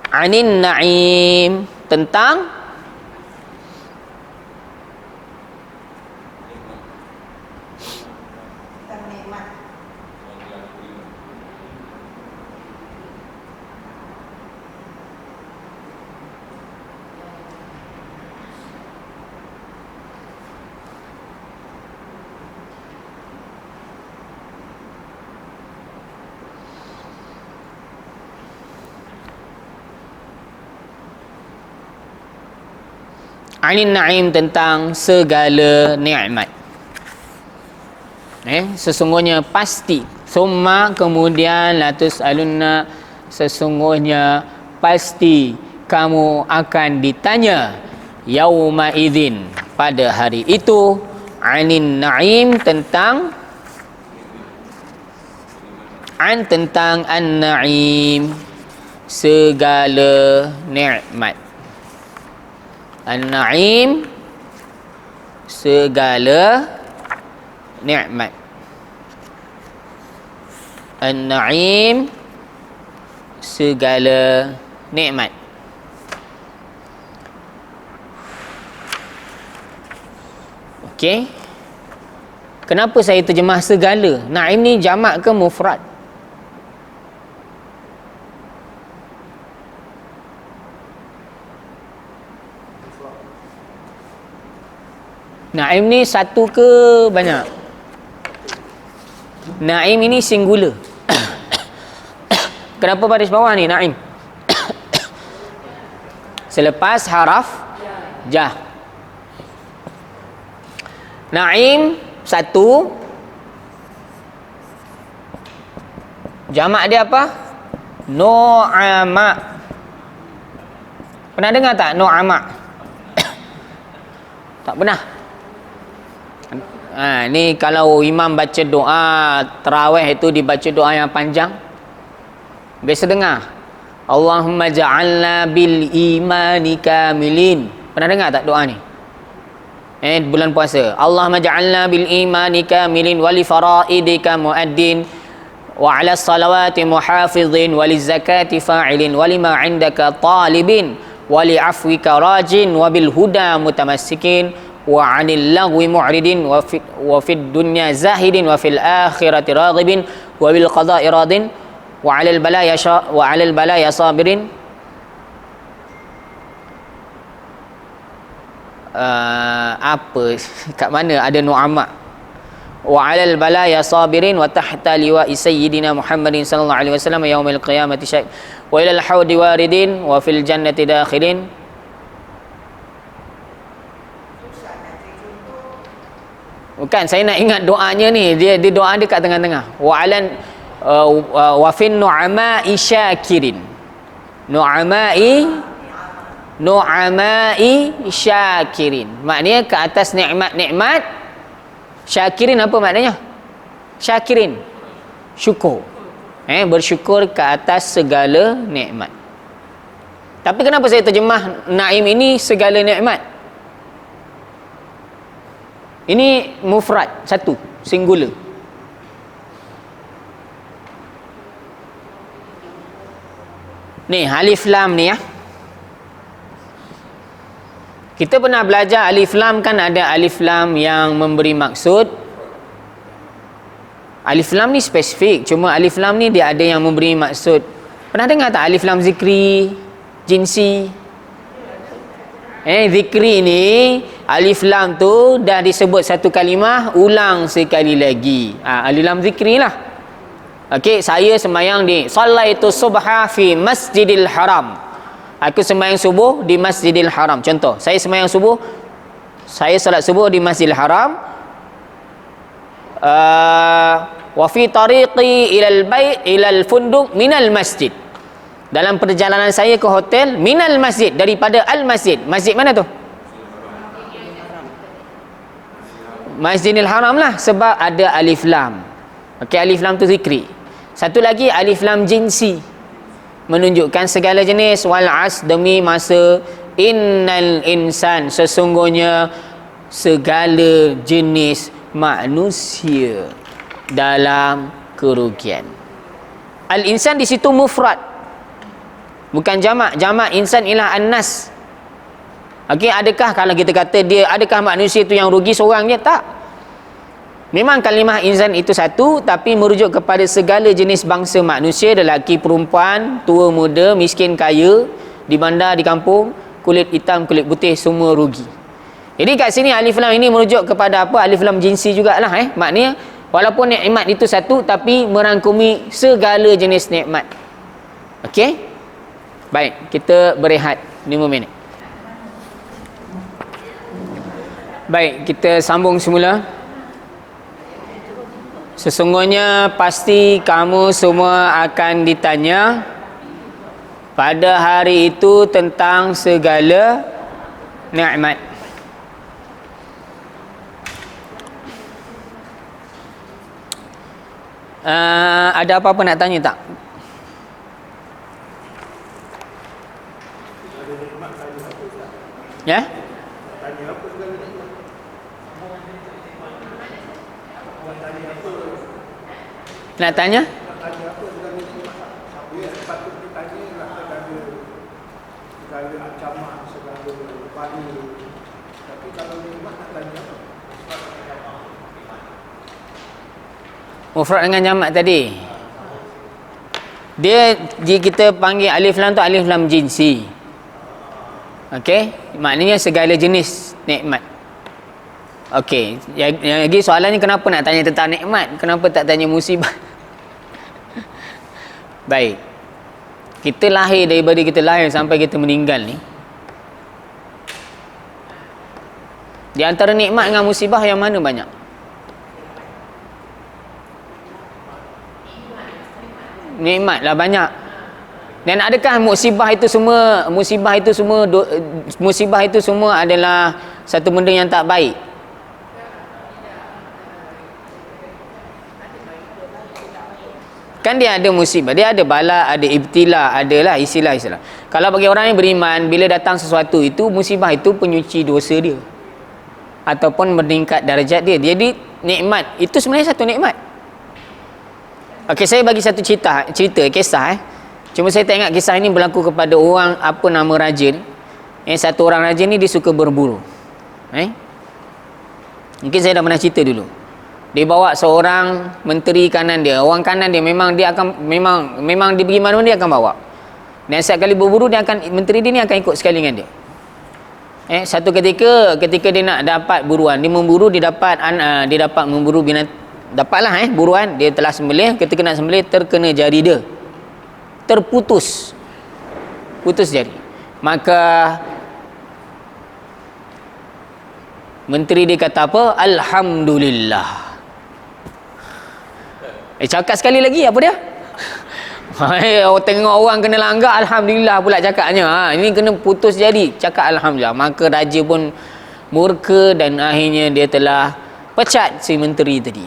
anin na'im, tentang nikmat. anin na'im, tentang segala nikmat. Sesungguhnya pasti. Summa, kemudian la tus'alunna, sesungguhnya pasti kamu akan ditanya, yauma idzin, pada hari itu, anin na'im, tentang an-na'im, segala nikmat. An-na'im, segala nikmat. An-na'im, segala nikmat. Okey. Kenapa saya terjemah segala? Na'im ni jamak ke mufrad? Na'im ni satu ke banyak? Na'im ini singular. Kenapa baris bawah ni na'im? Selepas haraf jah. Na'im satu. Jamak dia apa? Nu'ama. Pernah dengar tak nu'ama? Tak pernah. Ni kalau imam baca doa tarawih itu dibaca doa yang panjang. Biasa dengar. Allahumma ja'alna bil imani kamilin. Pernah dengar tak doa ni? Bulan puasa. Allahumma ja'alna bil imani kamilin wa li faraidika muaddin wa 'ala salawati muhafizin wa li zakati fa'ilin wa lima 'indaka talibin wa li afwika rajin wa bil huda mutamassikin wa 'anil lagwi mu'ridin wa fid dunya zahidin wa fil akhirati radibin wa bil qada'i radin wa 'alal balaya sabirin. Apa kat mana ada nu'ama? Wa 'alal balaya sabirin wa tahta liwa'i sayyidina Muhammadin sallallahu alaihi wasallam yaumil qiyamati syahid wa ilal haudi waridin wa fil jannati dakhilin. Bukan, saya nak ingat doanya ni. Dia doa dia kat tengah-tengah. Wa fin nu'ama isyakirin. nu'amai syakirin. Maknanya ke atas nikmat-nikmat syakirin. Apa maknanya? Syakirin, syukur. Bersyukur ke atas segala nikmat. Tapi kenapa saya terjemah naim ini segala nikmat? Ini mufrad, satu, singular. Ni alif lam ni ya. Kita pernah belajar alif lam, kan ada alif lam yang memberi maksud. Alif lam ni spesifik, cuma alif lam ni dia ada yang memberi maksud. Pernah dengar tak alif lam zikri, jinsi? Zikri ni alif lam tu dah disebut satu kalimah, ulang sekali lagi. Alif lam zikri lah. Okey, saya sembahyang di sallaitu subha fi Masjidil Haram. Aku sembahyang subuh di Masjidil Haram. Contoh, saya sembahyang subuh, saya salat subuh di Masjidil Haram. Wa fi tariqi ilal bait ilal funduq minal masjid. Dalam perjalanan saya ke hotel, minal masjid, daripada al masjid. Masjid mana tu? Masjidil Haram lah, sebab ada alif lam. Okey, alif lam tu zikri. Satu lagi alif lam jinsi, menunjukkan segala jenis. Wal as, demi masa. Innal insan, sesungguhnya segala jenis manusia dalam kerugian. Al insan di situ mufrad, bukan jamak. Jamak insan ialah an-nas. Okey, adakah kalau kita kata dia, adakah manusia itu yang rugi seorang je? Tak. Memang kalimah insan itu satu, tapi merujuk kepada segala jenis bangsa manusia, lelaki, perempuan, tua, muda, miskin, kaya, di bandar, di kampung, kulit hitam, kulit putih, semua rugi. Jadi kat sini alif lam ini merujuk kepada apa? Alif lam jinsi jugalah. Maknanya walaupun nikmat itu satu, tapi merangkumi segala jenis nikmat. Okey? Baik, kita berehat 5 minit. Baik, kita sambung semula. Sesungguhnya pasti kamu semua akan ditanya pada hari itu tentang segala nikmat. Ada apa-apa nak tanya tak? Ya? Nak tanya? Mufrad dengan jamak tadi. Dia kita panggil alif lam tu alif lam jinsi. Okey, maknanya segala jenis nikmat. Okey, yang lagi soalannya kenapa nak tanya tentang nikmat? Kenapa tak tanya musibah? Baik. Kita lahir, daripada kita lahir sampai kita meninggal ni, di antara nikmat dengan musibah yang mana banyak? Nikmat lah banyak. Dan adakah musibah itu semua adalah satu benda yang tak baik? Kan dia ada musibah, dia ada bala, ada ibtila, adalah istilah-istilah. Kalau bagi orang yang beriman, bila datang sesuatu itu, musibah itu penyuci dosa dia, ataupun meningkat darjat dia. Jadi nikmat itu sebenarnya satu nikmat. Okey, saya bagi satu cerita kisah. Cuma saya tak ingat kisah ini berlaku kepada orang apa nama raja ni. Satu orang raja ni dia suka berburu. Mungkin saya dah pernah cerita dulu. Dia bawa seorang menteri kanan dia. Orang kanan dia memang dia akan memang dia pergi mana-mana dia akan bawa. Dan setiap kali berburu menteri dia ni akan ikut sekali dengan dia. Satu ketika dia nak dapat buruan, dia memburu, dia dapat memburu binatang. Dapatlah buruan, dia telah sembelih, ketika nak sembelih terkena jari dia. Putus jari. Maka menteri dia kata apa? Alhamdulillah. Cakap sekali lagi apa dia? Tengok orang kena langgar, alhamdulillah pula cakapnya. Ini kena putus jadi, cakap alhamdulillah. Maka raja pun murka dan akhirnya dia telah pecat si menteri tadi.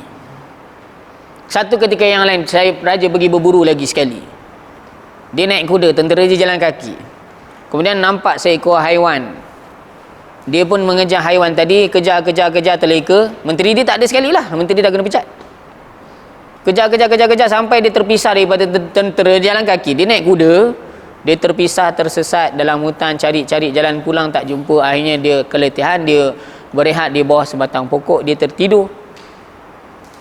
Satu ketika yang lain, raja pergi berburu lagi sekali. Dia naik kuda, tentera dia jalan kaki. Kemudian nampak seekor haiwan. Dia pun mengejar haiwan tadi, kejar terleka. Menteri dia tak ada sekali lah, menteri dia dah kena pecat. Kejar sampai dia terpisah daripada tentera jalan kaki. Dia naik kuda, dia terpisah, tersesat dalam hutan, cari jalan pulang tak jumpa. Akhirnya dia keletihan, dia berehat di bawah sebatang pokok, dia tertidur.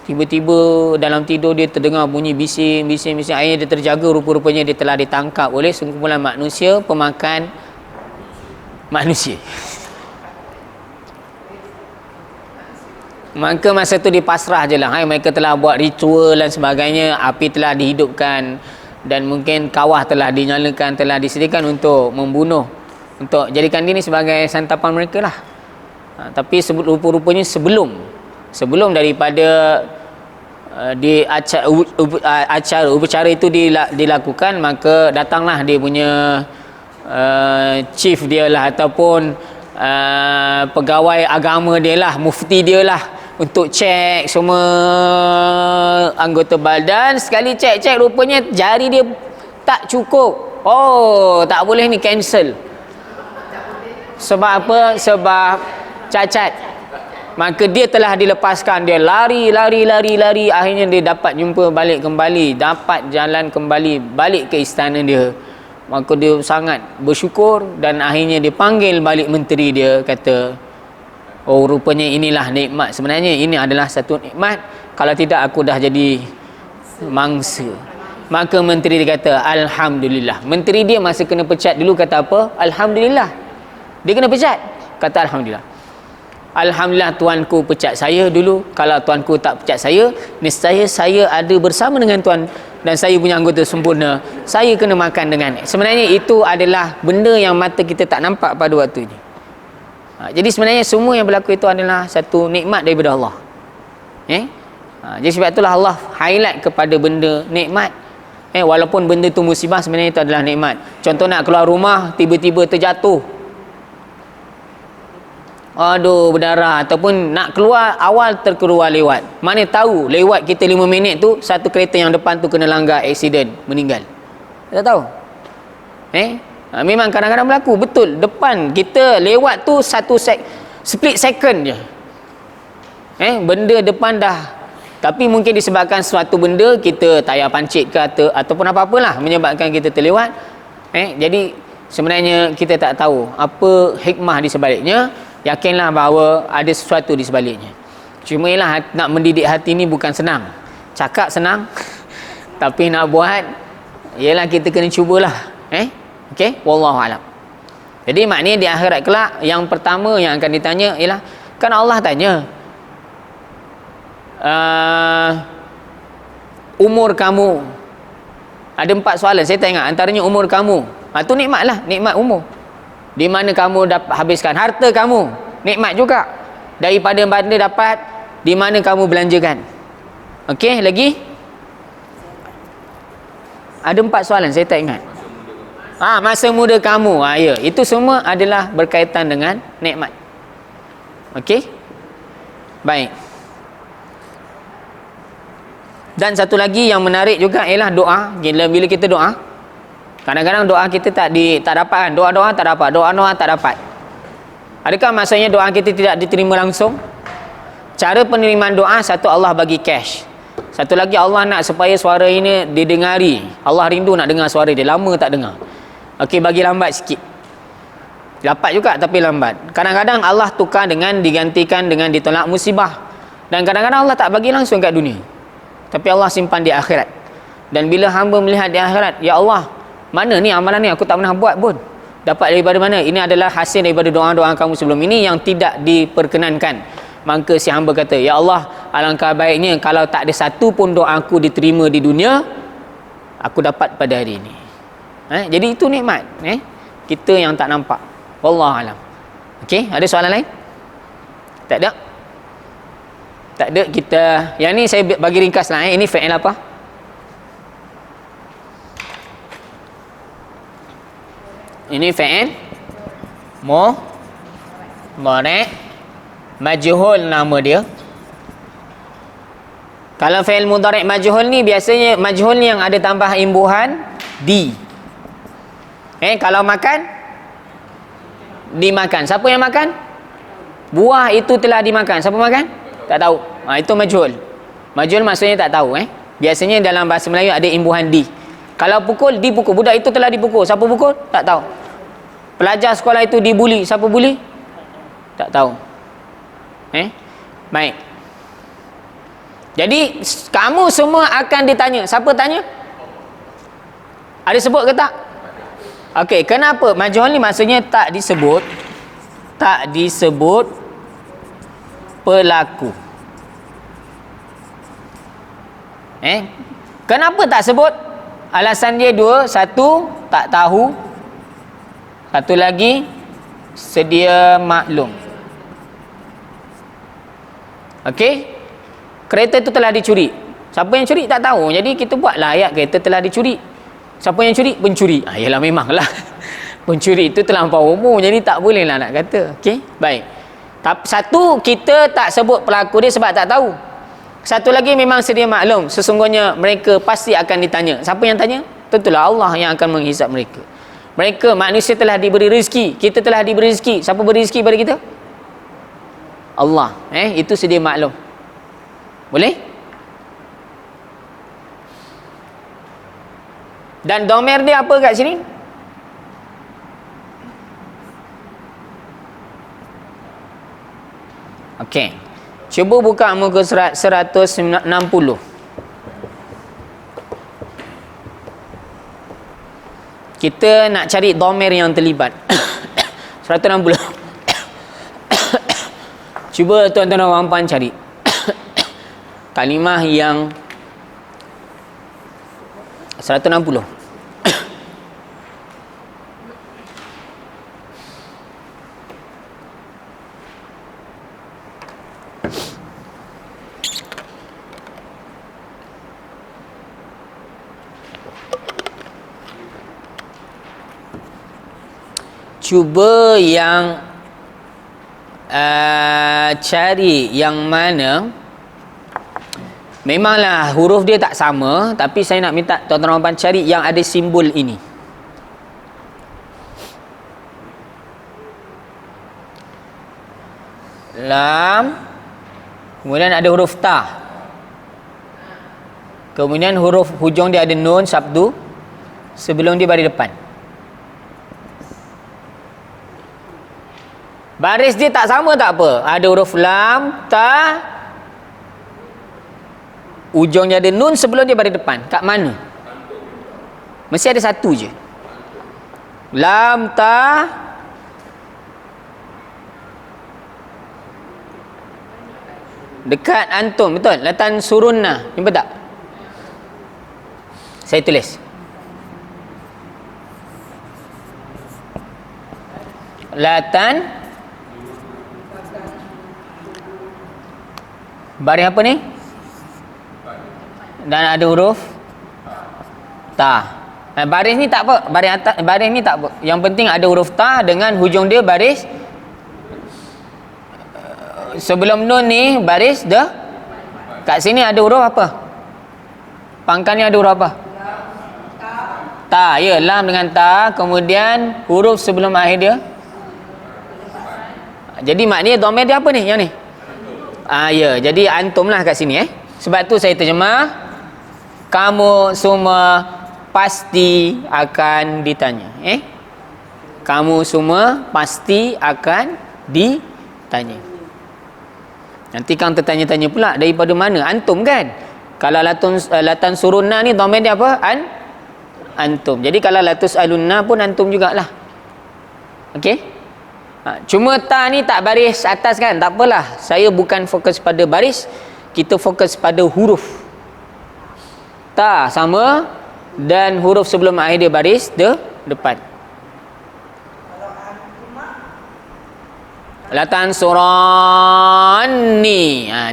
Tiba-tiba dalam tidur dia terdengar bunyi bising. Akhirnya dia terjaga, rupa-rupanya dia telah ditangkap oleh sekumpulan manusia pemakan manusia. Maka masa tu dipasrah je lah. Mereka telah buat ritual dan sebagainya. Api telah dihidupkan. Dan mungkin kawah telah dinyalakan, telah disediakan untuk membunuh. Untuk jadikan dia ni sebagai santapan mereka lah. Tapi rupa-rupanya sebelum daripada acara upacara itu dilakukan, maka datanglah dia punya chief dia lah, ataupun pegawai agama dia lah, mufti dia lah, untuk cek semua anggota badan. Sekali cek rupanya jari dia tak cukup. Oh, tak boleh ni, cancel. Sebab apa? Sebab cacat. Maka dia telah dilepaskan. Dia lari. Akhirnya dia dapat jumpa balik kembali, dapat jalan kembali balik ke istana dia. Maka dia sangat bersyukur dan akhirnya dia panggil balik menteri dia, kata, oh rupanya inilah nikmat. Sebenarnya ini adalah satu nikmat. Kalau tidak aku dah jadi mangsa. Maka menteri dia kata alhamdulillah. Menteri dia masa kena pecat dulu kata apa? Alhamdulillah. Dia kena pecat, kata alhamdulillah. Alhamdulillah tuanku pecat saya dulu. Kalau tuanku tak pecat saya, nescaya saya ada bersama dengan tuan dan saya punya anggota sempurna. Saya kena makan dengan. Sebenarnya itu adalah benda yang mata kita tak nampak pada waktu ini. Jadi sebenarnya semua yang berlaku itu adalah satu nikmat daripada Allah. Jadi sebab itulah Allah highlight kepada benda nikmat. Walaupun benda itu musibah, sebenarnya itu adalah nikmat. Contoh nak keluar rumah, tiba-tiba terjatuh, aduh berdarah, ataupun nak keluar awal terkeluar lewat. Mana tahu lewat kita 5 minit tu, satu kereta yang depan tu kena langgar, aksiden, meninggal. Tak tahu. Memang kadang-kadang berlaku. Betul, depan kita lewat tu split second je. Benda depan dah. Tapi mungkin disebabkan suatu benda, kita tayar pancit ke ataupun apa-apalah menyebabkan kita terlewat. Jadi sebenarnya kita tak tahu apa hikmah di sebaliknya. Yakinlah bahawa ada sesuatu di sebaliknya. Cuma ialah nak mendidik hati ni bukan senang. Cakap senang, tapi nak buat, ialah kita kena cubalah. Okey, wallahu alam. Jadi maknanya di akhirat kelak, yang pertama yang akan ditanya ialah, kan Allah tanya, umur kamu. Ada 4 soalan, saya tak ingat. Antaranya umur kamu. Itu nikmat lah, nikmat umur. Di mana kamu dapat habiskan harta kamu, nikmat juga. Daripada benda dapat, di mana kamu belanjakan. Okey, lagi ada 4 soalan, saya tak ingat. Masa muda kamu. Ya, itu semua adalah berkaitan dengan nikmat. Okey, baik. Dan satu lagi yang menarik juga ialah doa. Bila kita doa, kadang-kadang doa kita tak dapat kan. Doa-doa tak dapat, doa-doa tak dapat. Adakah maksudnya doa kita tidak diterima langsung? Cara penerimaan doa, satu, Allah bagi cash. Satu lagi, Allah nak supaya suara ini didengari. Allah rindu nak dengar suara dia, lama tak dengar. Okey, bagi lambat sikit. Dapat juga tapi lambat. Kadang-kadang Allah tukar dengan digantikan dengan ditolak musibah. Dan kadang-kadang Allah tak bagi langsung kat dunia, tapi Allah simpan di akhirat. Dan bila hamba melihat di akhirat, ya Allah, mana ni amalan ni, aku tak pernah buat pun. Dapat daripada mana? Ini adalah hasil daripada doa-doa kamu sebelum ini yang tidak diperkenankan. Maka si hamba kata, ya Allah, alangkah baiknya kalau tak ada satu pun doaku diterima di dunia, aku dapat pada hari ini. Jadi itu nikmat. Kita yang tak nampak. Wallahu alam. Okey, ada soalan lain? Tak ada? Tak ada. Kita yang ni saya bagi ringkas lah. Ini fi'il apa? Ini fi'il mudhari' majhul nama dia. Kalau fi'il mudhari' majhul ni biasanya majhul ni yang ada tambah imbuhan di. Kalau makan dimakan. Siapa yang makan? Buah itu telah dimakan. Siapa makan? Tak tahu. Itu majhul. Majhul maksudnya tak tahu. Biasanya dalam bahasa Melayu ada imbuhan di. Kalau pukul, dipukul. Budak itu telah dipukul. Siapa pukul? Tak tahu. Pelajar sekolah itu dibuli. Siapa buli? Tak tahu. Baik. Jadi kamu semua akan ditanya. Siapa tanya? Ada sebut ke tak? Okey, kenapa majhul ni maksudnya tak disebut pelaku. Kenapa tak sebut? Alasan dia dua. Satu, tak tahu. Satu lagi, sedia maklum. Okey? Kereta itu telah dicuri. Siapa yang curi? Tak tahu. Jadi kita buatlah ayat kereta telah dicuri. Siapa yang curi? Pencuri. Yalah memanglah. Pencuri itu terlampau umum. Jadi tak bolehlah nak kata. Okey? Baik. Tapi satu, kita tak sebut pelaku dia sebab tak tahu. Satu lagi memang sedia maklum. Sesungguhnya mereka pasti akan ditanya. Siapa yang tanya? Tentulah Allah yang akan menghisap mereka. Mereka, manusia telah diberi rezeki. Kita telah diberi rezeki. Siapa beri rezeki pada kita? Allah. Itu sedia maklum. Boleh? Dan domer dia apa kat sini? Okey. Cuba buka muka surat 160. Kita nak cari domer yang terlibat. 160. Cuba tuan-tuan dan puan cari kalimah yang 160. Cuba yang cari yang mana memanglah huruf dia tak sama, tapi saya nak minta tuan-tuan dan puan cari yang ada simbol ini. Lam, kemudian ada huruf ta, kemudian huruf hujung dia ada nun sabdu, sebelum dia baris depan. Baris dia tak sama tak apa. Ada huruf lam, ta, ujungnya ada nun, sebelum dia baris depan. Kat mana? Mesti ada satu je. Lam, ta, dekat antum, betul? Latan surunna. Nampak tak? Saya tulis. Latan, baris apa ni? Dan ada huruf ta. Baris ni tak apa. Baris atas, baris ni tak apa. Yang penting ada huruf ta dengan hujung dia baris. Sebelum nun ni baris dah. Kat sini ada huruf apa? Pangkal ni ada huruf apa? Ta. Ya, lam dengan ta. Kemudian huruf sebelum akhir dia. Jadi maknanya domain dia apa ni? Yang ni? Ya, jadi antum lah kat sini Sebab tu saya terjemah, kamu semua pasti akan ditanya. Kamu semua pasti akan ditanya. Nanti kang tertanya-tanya pula, daripada mana? Antum kan? Kalau latan surunna ni domain dia apa? Antum. Jadi kalau latus alunna pun antum jugalah. Okey? Cuma ta ni tak baris atas kan? Tak apalah. Saya bukan fokus pada baris. Kita fokus pada huruf. Ta sama dan huruf sebelum akhir dia baris depan. Latan surani.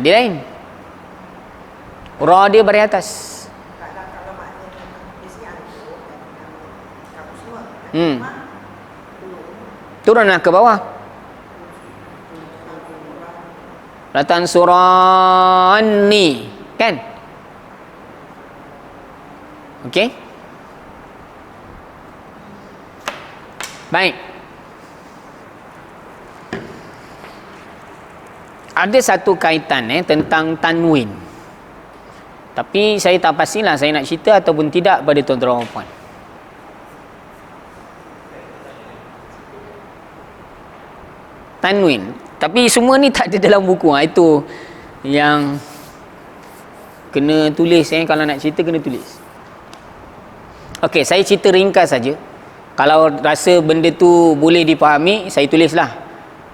Dia lain. Ra dia baris atas. Turunlah ke bawah. La tansuranni, kan? Okey. Baik. Ada satu kaitan tentang tanwin. Tapi saya tak pastilah saya nak cerita ataupun tidak pada tuan-tuan dan puan. Tanwin. Tapi semua ni tak ada dalam buku. Itu yang kena tulis. Kalau nak cerita kena tulis. Okey, saya cerita ringkas saja. Kalau rasa benda tu boleh dipahami, saya tulislah.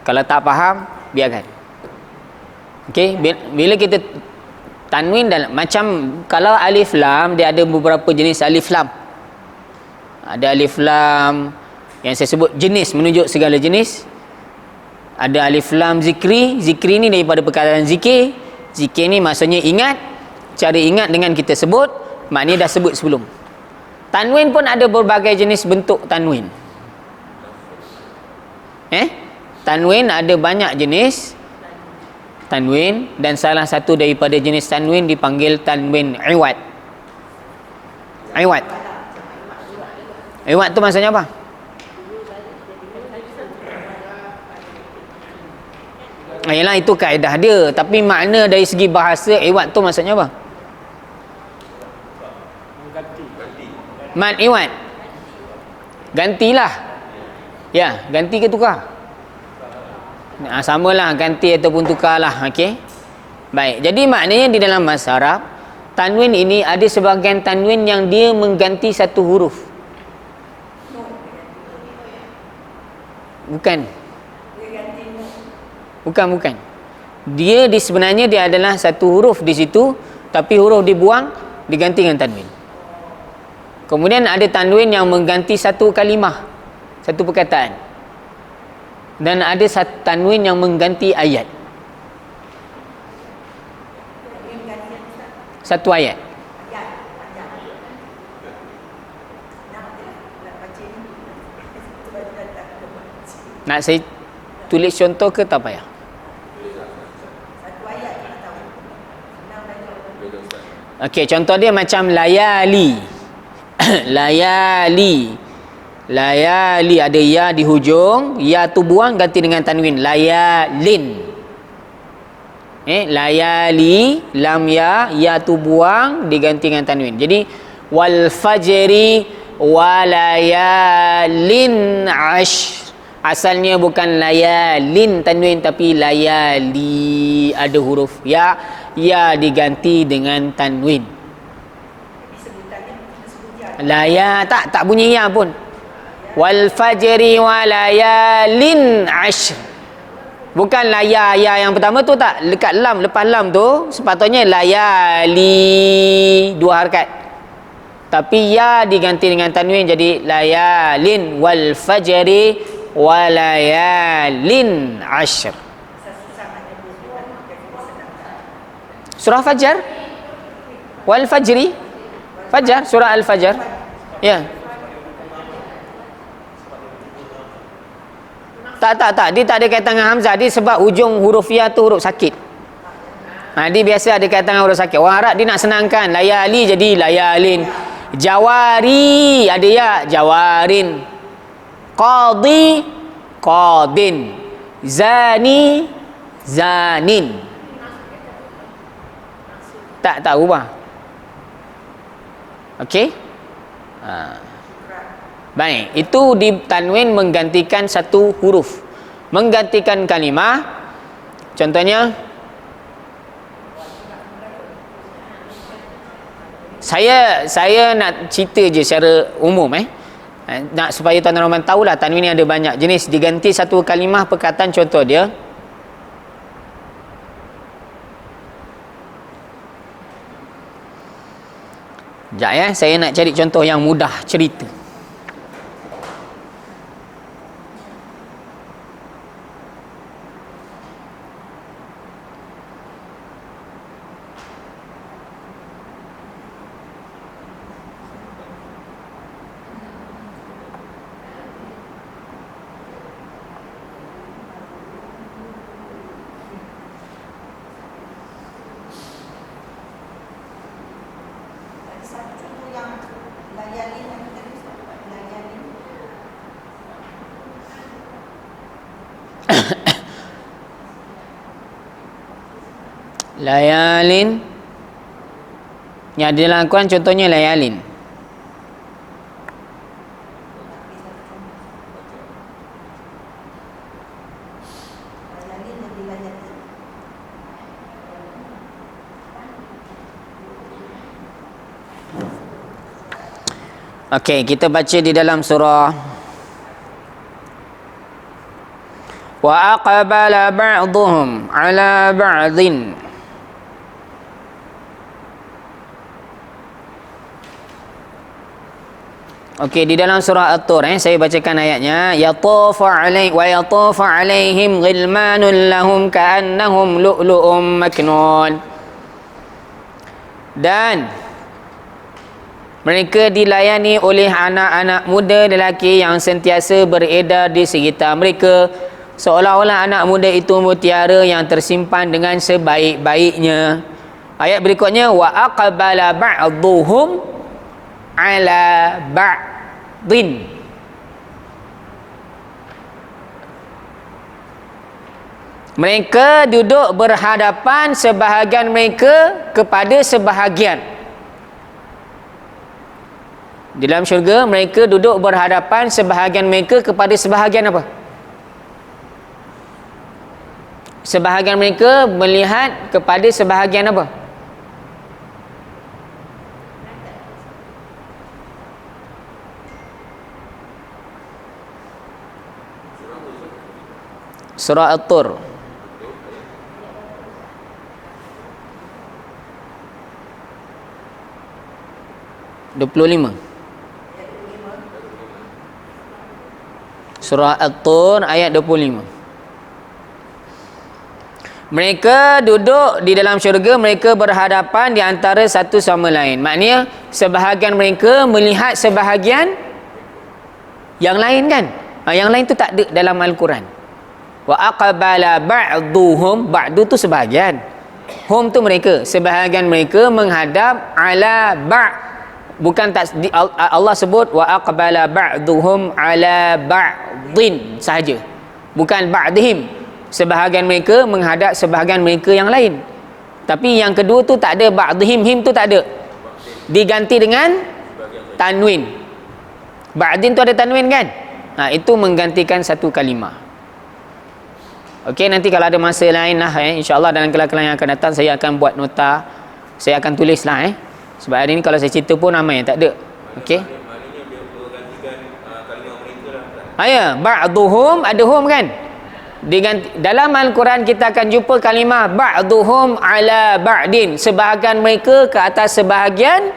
Kalau tak faham, biarkan. Okey, bila kita tanwin dalam, macam kalau alif lam, dia ada beberapa jenis alif lam. Ada alif lam yang saya sebut jenis, menunjuk segala jenis. Ada alif lam zikri. Zikri ni daripada perkataan zikir. Zikir ni maksudnya ingat. Cara ingat dengan kita sebut, maknanya dah sebut sebelum. Tanwin pun ada berbagai jenis bentuk tanwin. Tanwin ada banyak jenis tanwin, dan salah satu daripada jenis tanwin dipanggil tanwin iwad. Iwad. Iwad tu maksudnya apa? Yalah, itu kaedah dia, tapi makna dari segi bahasa iwad tu maksudnya apa? Mad iwad. Gantilah. Ya, ganti ke tukar? Samalah, ganti ataupun tukarlah. Okey. Baik, jadi maknanya di dalam bahasa Arab, tanwin ini ada sebahagian tanwin yang dia mengganti satu huruf. Bukan. Bukan. Dia sebenarnya dia adalah satu huruf di situ, tapi huruf dibuang, diganti dengan tanwin. Kemudian ada tanwin yang mengganti satu kalimah, satu perkataan. Dan ada satu tanwin yang mengganti ayat. Satu ayat. Nak saya tulis contoh ke tak payah? Okey, contoh dia macam layali. Layali ada ya di hujung, ya tu buang, ganti dengan tanwin. Layalin. Layali, lam ya tu buang, diganti dengan tanwin. Jadi wal fajri walayalin ash. Asalnya bukan layalin tanwin, tapi layali, ada huruf ya diganti dengan tanwin. Laya tak bunyi ya pun. Wal fajri walayalin ashr. Bukan laya yang pertama tu, tak, dekat lam, lepas lam tu sepatutnya layali, dua harakat. Tapi ya diganti dengan tanwin jadi layalin wal fajri walayalin ashr. Surah Fajar, wal fajri, Fajar, surah Al-Fajar. Ya. Tak. Dia tak ada kaitan dengan hamzah. Dia sebab hujung huruf ya tu huruf sakit. Dia biasa ada kaitan dengan huruf sakit. Orang Arab dia nak senangkan. Layali jadi layalin. Jawari ada ya, jawarin. Qadi, qadin. Zani, zanin. Tak ubah. Okey? Baik, itu di tanwin menggantikan satu huruf, menggantikan kalimah. Contohnya, saya nak cerita je secara umum nak supaya tuan-tuan tahulah tanwin ni ada banyak jenis, diganti satu kalimah perkataan. Contoh dia, sekejap saya nak cari contoh yang mudah cerita. Layalin. Yang di dalam Al-Quran contohnya layalin. Okey, kita baca di dalam surah. Wa aqbala ba'dhum ala ba'dhin. Okey, di dalam surah At-Tur saya bacakan ayatnya. Yatafu alaihim ghilmanun lahum ka'annahum lu'lu'um maknun. Dan mereka dilayani oleh anak-anak muda lelaki yang sentiasa beredar di sekitar mereka, seolah-olah anak muda itu mutiara yang tersimpan dengan sebaik-baiknya. Ayat berikutnya, wa aqbala ba'dhuhum ala ba'din. Mereka duduk berhadapan sebahagian mereka kepada sebahagian. Di dalam syurga mereka duduk berhadapan sebahagian mereka kepada sebahagian apa? Sebahagian mereka melihat kepada sebahagian apa? Surah At-Tur. Surah At-Tur ayat 25. Mereka duduk di dalam syurga, mereka berhadapan di antara satu sama lain. Maknanya sebahagian mereka melihat sebahagian yang lain kan? Yang lain tu tak ada dalam Al-Quran. Wa aqbala ba'duhum, ba'du tu sebahagian. Hum tu mereka, sebahagian mereka menghadap ala bukan tak Allah sebut wa aqbala ba'duhum ala ba'din sahaja. Bukan ba'dihim. Sebahagian mereka menghadap sebahagian mereka yang lain. Tapi yang kedua tu tak ada ba'dihim, him tu tak ada. Diganti dengan tanwin. Ba'din tu ada tanwin kan? Itu menggantikan satu kalimah. Okey, nanti kalau ada masa lain lah insya-Allah dalam kelas-kelas yang akan datang saya akan buat nota. Saya akan tulislah Sebab hari ni kalau saya cerita pun ramai yang tak ada. Okey. Maknanya dia menggantikan kalimah mereka lah. Ya, ba'duhum ada hum kan? Diganti, dalam Al-Quran kita akan jumpa kalimah ba'duhum ala ba'din, sebahagian mereka ke atas sebahagian.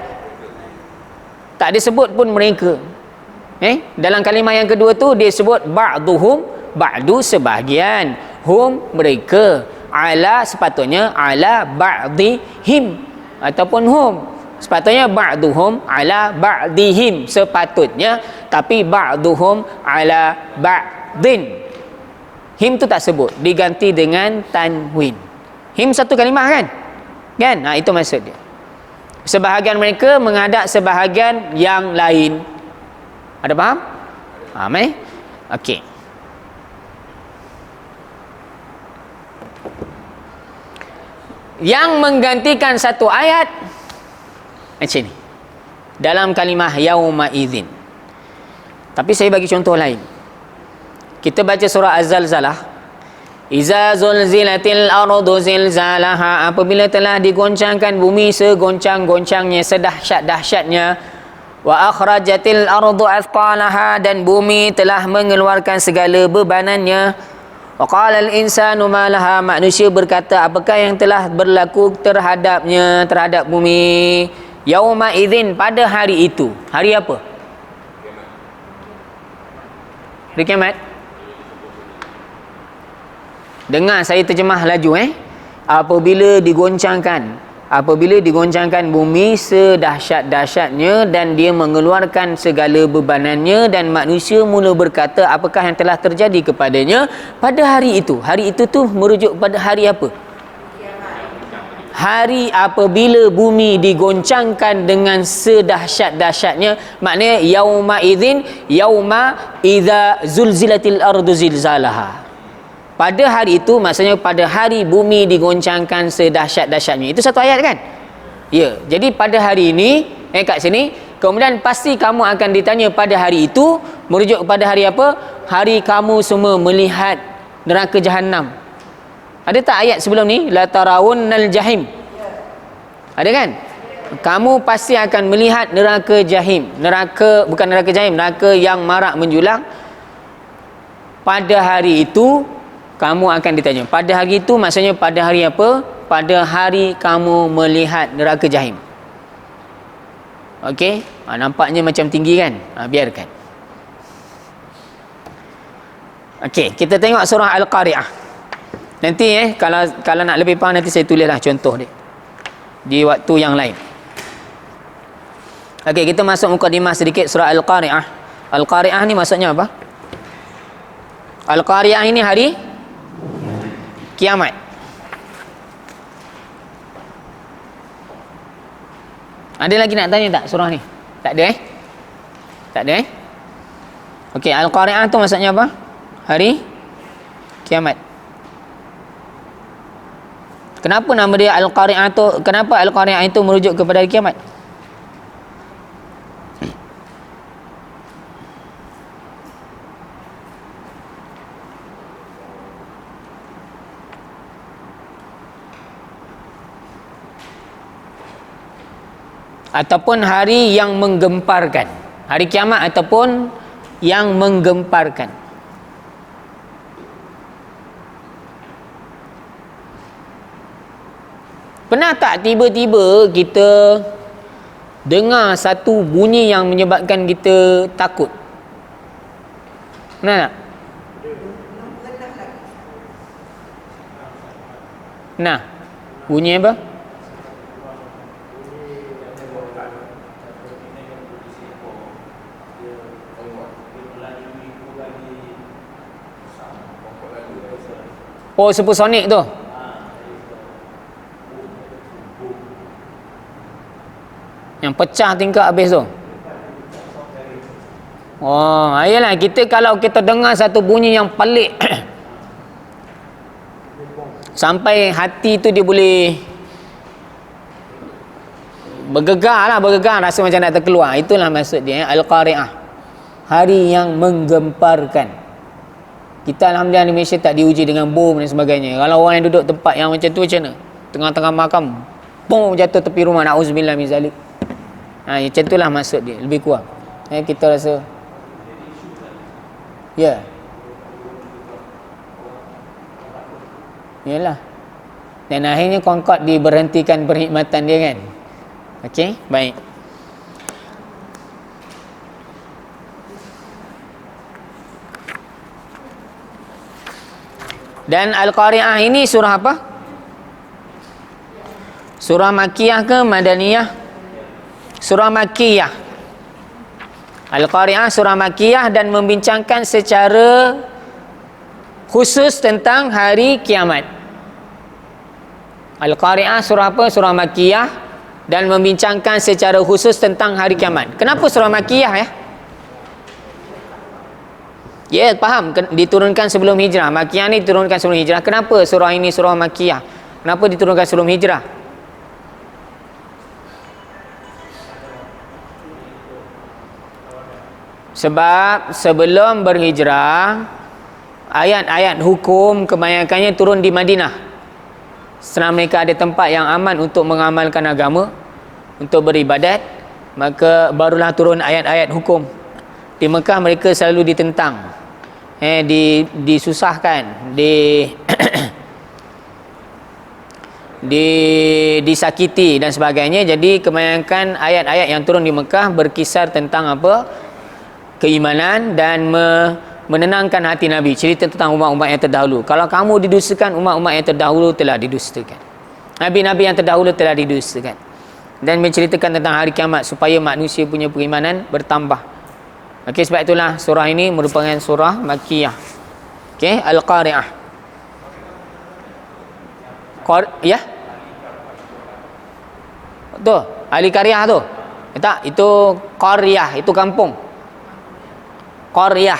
Tak disebut pun mereka. Dalam kalimah yang kedua tu dia sebut ba'duhum, ba'du sebahagian, hum mereka, ala sepatutnya ala ba'dihim ataupun hum. Sepatutnya ba'duhum ala ba'dihim sepatutnya, tapi ba'duhum ala ba'din. Him tu tak sebut, diganti dengan tanwin. Him satu kalimah kan? Itu maksud dia. Sebahagian mereka menghadap sebahagian yang lain. Ada faham? Faham Okey. Yang menggantikan satu ayat macam ni dalam kalimah yauma idzin. Tapi saya bagi contoh lain. Kita baca surah Az-Zalzalah. Iza zulzilatil ardu zilzalaha, apabila telah digoncangkan bumi segoncang-goncangnya, sedahsyat-dahsyatnya. Wa akhrajatil ardu athqalaha, dan bumi telah mengeluarkan segala bebanannya. Wa qala al-insanu ma laha, manusia berkata apakah yang telah berlaku terhadapnya, terhadap bumi. Yauma idzin, pada hari itu. Hari apa? Hari kiamat. Dengar saya terjemah laju apabila digoncangkan bumi sedahsyat-dahsyatnya dan dia mengeluarkan segala bebanannya, dan manusia mula berkata apakah yang telah terjadi kepadanya pada hari itu. Hari itu tu merujuk pada hari apa? Hari apabila bumi digoncangkan dengan sedahsyat-dahsyatnya. Maknanya yauma idzin, yauma idza zulzilatil ardu zilzalaha. pada hari itu maksudnya pada hari bumi digoncangkan sedahsyat-dahsyatnya. Itu satu ayat kan? Ya. Jadi pada hari ini kat sini, kemudian pasti kamu akan ditanya pada hari itu, merujuk kepada hari apa? Hari kamu semua melihat neraka jahanam. Ada tak ayat sebelum ni? La tarawunnal jahim. Ada kan? Kamu pasti akan melihat neraka jahim. Neraka, bukan neraka jahim, neraka yang marak menjulang. Pada hari itu kamu akan ditanya. Pada hari itu maksudnya pada hari apa? Pada hari kamu melihat neraka jahim. Okey? Nampaknya macam tinggi kan? Biarkan. Okey, kita tengok surah Al-Qari'ah. Nanti kalau nak lebih faham nanti saya tulislah contoh dia di waktu yang lain. Okey, kita masuk mukadimah sedikit surah Al-Qari'ah. Al-Qari'ah ni maksudnya apa? Al-Qari'ah ini hari kiamat. Ada lagi nak tanya tak surah ni? Tak ada Tak ada Okey, Al-Qari'ah tu maksudnya apa? Hari kiamat. Kenapa nama dia Al-Qari'ah tu? Kenapa Al-Qari'ah itu merujuk kepada hari kiamat? Ataupun hari yang menggemparkan. Hari kiamat ataupun yang menggemparkan. Pernah tak tiba-tiba kita dengar satu bunyi yang menyebabkan kita takut? Pernah tak? Nah, bunyi apa? Oh, supersonik tu. Yang pecah tingkap habis tu. Oh, ayolah kita kalau kita dengar satu bunyi yang pelik sampai hati tu dia boleh bergegar, rasa macam nak terkeluar. Itulah maksud dia, Al-Qari'ah. Hari yang menggemparkan. Kita alhamdulillah di Malaysia tak diuji dengan bom dan sebagainya. Kalau orang yang duduk tempat yang macam tu macam mana? Tengah-tengah makam, bom jatuh tepi rumah, na'udzubillah min zalik. Macam itulah maksud dia, lebih kurang. Kita rasa ya. Yalah. Dan akhirnya Concorde diberhentikan perkhidmatan dia kan. Okey, baik. Dan Al-Qari'ah ini surah apa? Surah Makkiyah ke Madaniyah? Surah Makkiyah. Al-Qari'ah surah Makkiyah dan membincangkan secara khusus tentang hari kiamat. Al-Qari'ah surah apa? Surah Makkiyah dan membincangkan secara khusus tentang hari kiamat. Kenapa surah Makkiyah ya? Ya, faham, diturunkan sebelum hijrah. Makkiyah ni diturunkan sebelum hijrah. Kenapa surah ini surah Makkiyah? Kenapa diturunkan sebelum hijrah? Sebab sebelum berhijrah, ayat-ayat hukum kebanyakannya turun di Madinah. Setelah mereka ada tempat yang aman untuk mengamalkan agama, untuk beribadat, maka barulah turun ayat-ayat hukum. Di Mekah mereka selalu ditentang, disusahkan, disakiti dan sebagainya. Jadi kebanyakan ayat-ayat yang turun di Mekah berkisar tentang apa? Keimanan dan menenangkan hati Nabi. Cerita tentang umat-umat yang terdahulu. Kalau kamu didustakan, umat-umat yang terdahulu telah didustakan. Nabi-nabi yang terdahulu telah didustakan. Dan menceritakan tentang hari kiamat supaya manusia punya keimanan bertambah. Okey, sebab itulah surah ini merupakan surah Makkiyah. Okey, Al-Qari'ah. Ya? Tu, ahli Qaryah tu. Tak, itu Qaryah, itu kampung. Qaryah.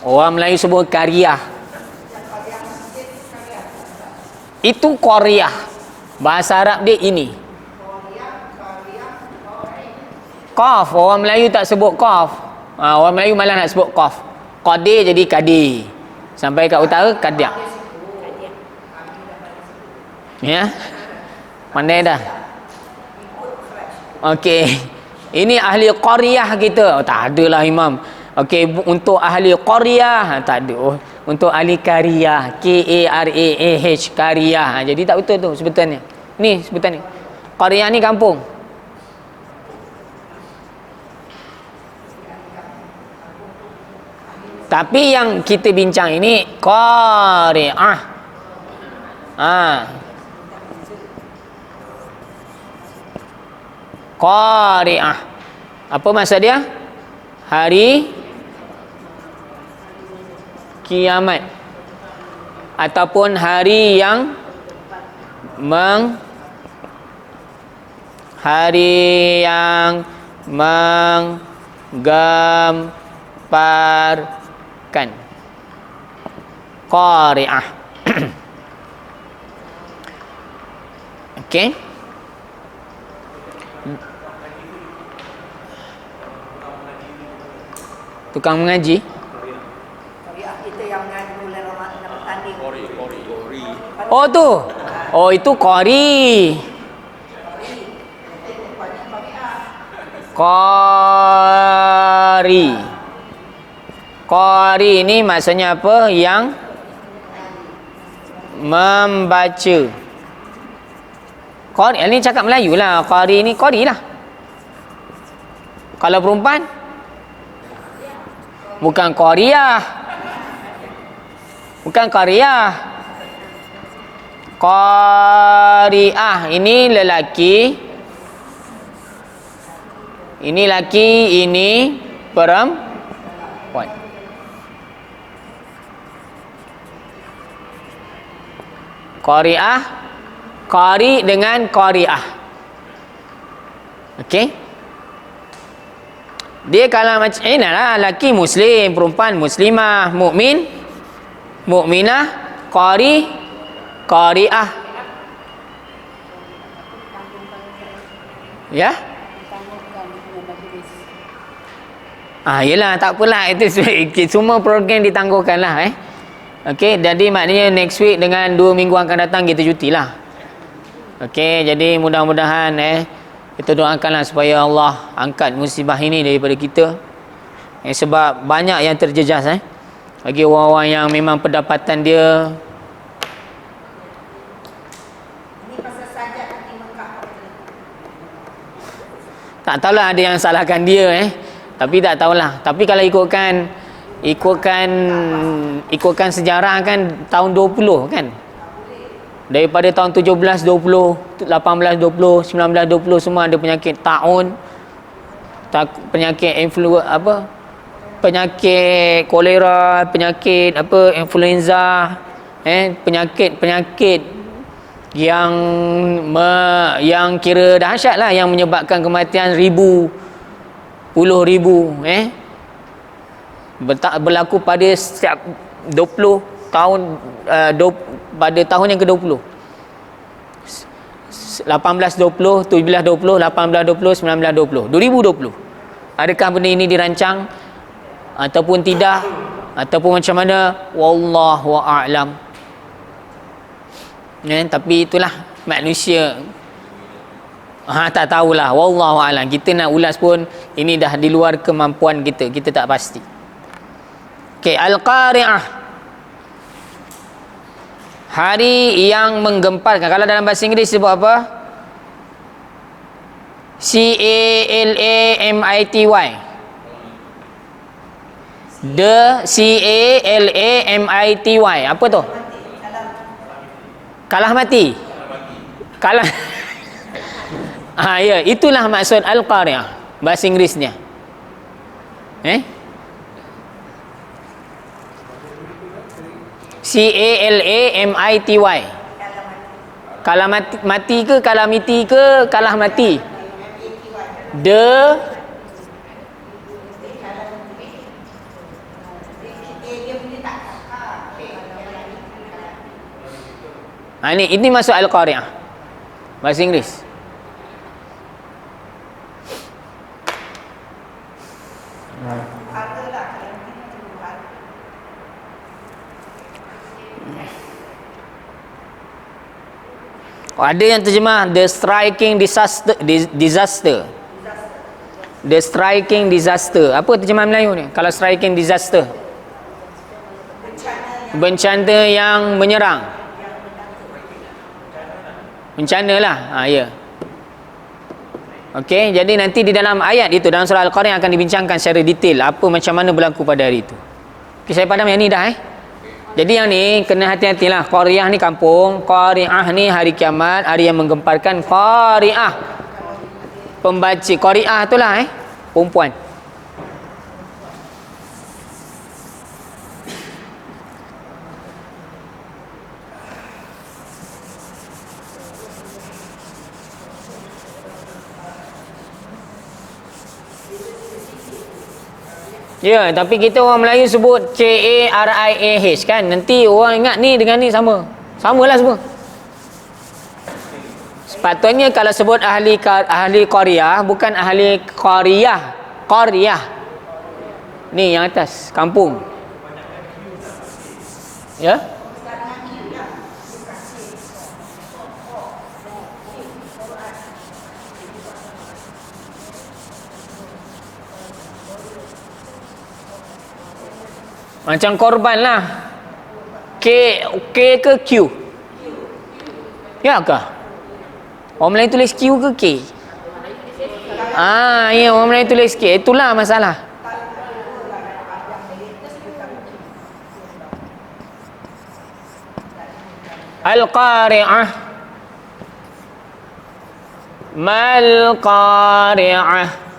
Orang Melayu sebut Kariah. Itu Korea. Bahasa Arab dia ini. Qaf, orang Melayu tak sebut qaf. Orang Melayu malah nak sebut qaf. Qadir jadi Kadir. Sampai kat utara Kadiak. Ya. Pandai dah. Okey. Ini ahli qaryah kita. Oh, tak adalah Imam. Okey, untuk ahli qaryah tak ada. Oh, untuk ahli karyah, K-A-R-A-A-H, karyah. Jadi tak betul tu sebutannya. Ni sebutan ni. Qaryah ni kampung. Tapi yang kita bincang ini qari'ah. Qari'ah. Apa maksud dia? Hari kiamat ataupun hari yang menggemparkan. Qari'ah. Okey. Tukang mengaji. Korea kita yang mengaji bulan Ramadan bertanding. Kori. Oh tu. Oh itu qari. Qari. Qari ni maksudnya apa? Yang membaca. Qari ni cakap Melayu lah. Qari ni qari lah. Kalau perempuan bukan Korea. Bukan Korea. Qari'ah ini lelaki. Ini laki, ini perempuan. Qari'ah, qari dengan qari'ah. Okey? Dia kalau macam lah, lelaki muslim, perempuan muslimah, mukmin, mukminah, qari, qari'ah. Ya? Yelah, tak apalah. Itu semua program ditangguhkanlah. Okey, jadi maknanya next week dengan 2 minggu akan datang kita cutilah. Okey, jadi mudah-mudahan kita doakanlah supaya Allah angkat musibah ini daripada kita. Sebab banyak yang terjejas bagi orang-orang yang memang pendapatan dia. Ini pasal sajak di Mekah. Tak tahulah ada yang salahkan dia Tapi tak tahulah. Tapi kalau ikutkan sejarah kan tahun 20 kan. Daripada tahun 17, 20, 18, 20, 19, 20 semua ada penyakit taun, penyakit penyakit kolera, penyakit influenza, penyakit yang kira dahsyat lah, yang menyebabkan kematian puluh ribu berlaku pada setiap 20 tahun pada tahun yang ke-20. 18, 20, 17, 20, 18, 20, 19, 20. 2020. Adakah benda ini dirancang ataupun tidak, ataupun macam mana? Wallahu a'lam. Tapi itulah manusia. Tak tahulah. Wallahu a'lam. Kita nak ulas pun ini dah di luar kemampuan kita. Kita tak pasti. Okey, al-qari'ah. Hari yang menggemparkan. Kalau dalam bahasa Inggeris sebut apa? C-A-L-A-M-I-T-Y. C-A-L-A-M-I-T-Y. Apa tu? Kalah mati. Kalah. Ya, itulah maksud al-qari'ah bahasa Inggerisnya. C-A-L-A-M-I-T-Y. Kalah mati ke, kalamiti ke, kalah mati. Ini masuk Al-Qari'ah. Bahasa Inggeris. Adalah yang Tuhan. Ada yang terjemah the striking disaster. The striking disaster. Apa terjemahan Melayu ni? Kalau striking disaster, bencana yang menyerang. Bencana lah. Ya. Okey, jadi nanti di dalam ayat itu, dalam surah Al-Qari'ah akan dibincangkan secara detail apa macam mana berlaku pada hari itu. Okey, saya padam yang ni dah Jadi yang ni kena hati-hatilah. Qari'ah ni kampung, Qari'ah ni hari kiamat, hari yang menggemparkan. Qari'ah pembaca, Qari'ah itulah perempuan. Ya, tapi kita orang Melayu sebut K-A-R-I-A-H kan. Nanti orang ingat ni dengan ni sama. Samalah semua. Sepatutnya kalau sebut ahli Qari'ah, bukan ahli Qari'ah. Qari'ah. Ni yang atas, kampung. Ya? Macam korban lah. K ke Q? Ya kah? Orang Melayu tulis Q ke K? Ya, orang Melayu tulis K. Itulah masalah. Al-Qari'ah. Mal Qari'ah.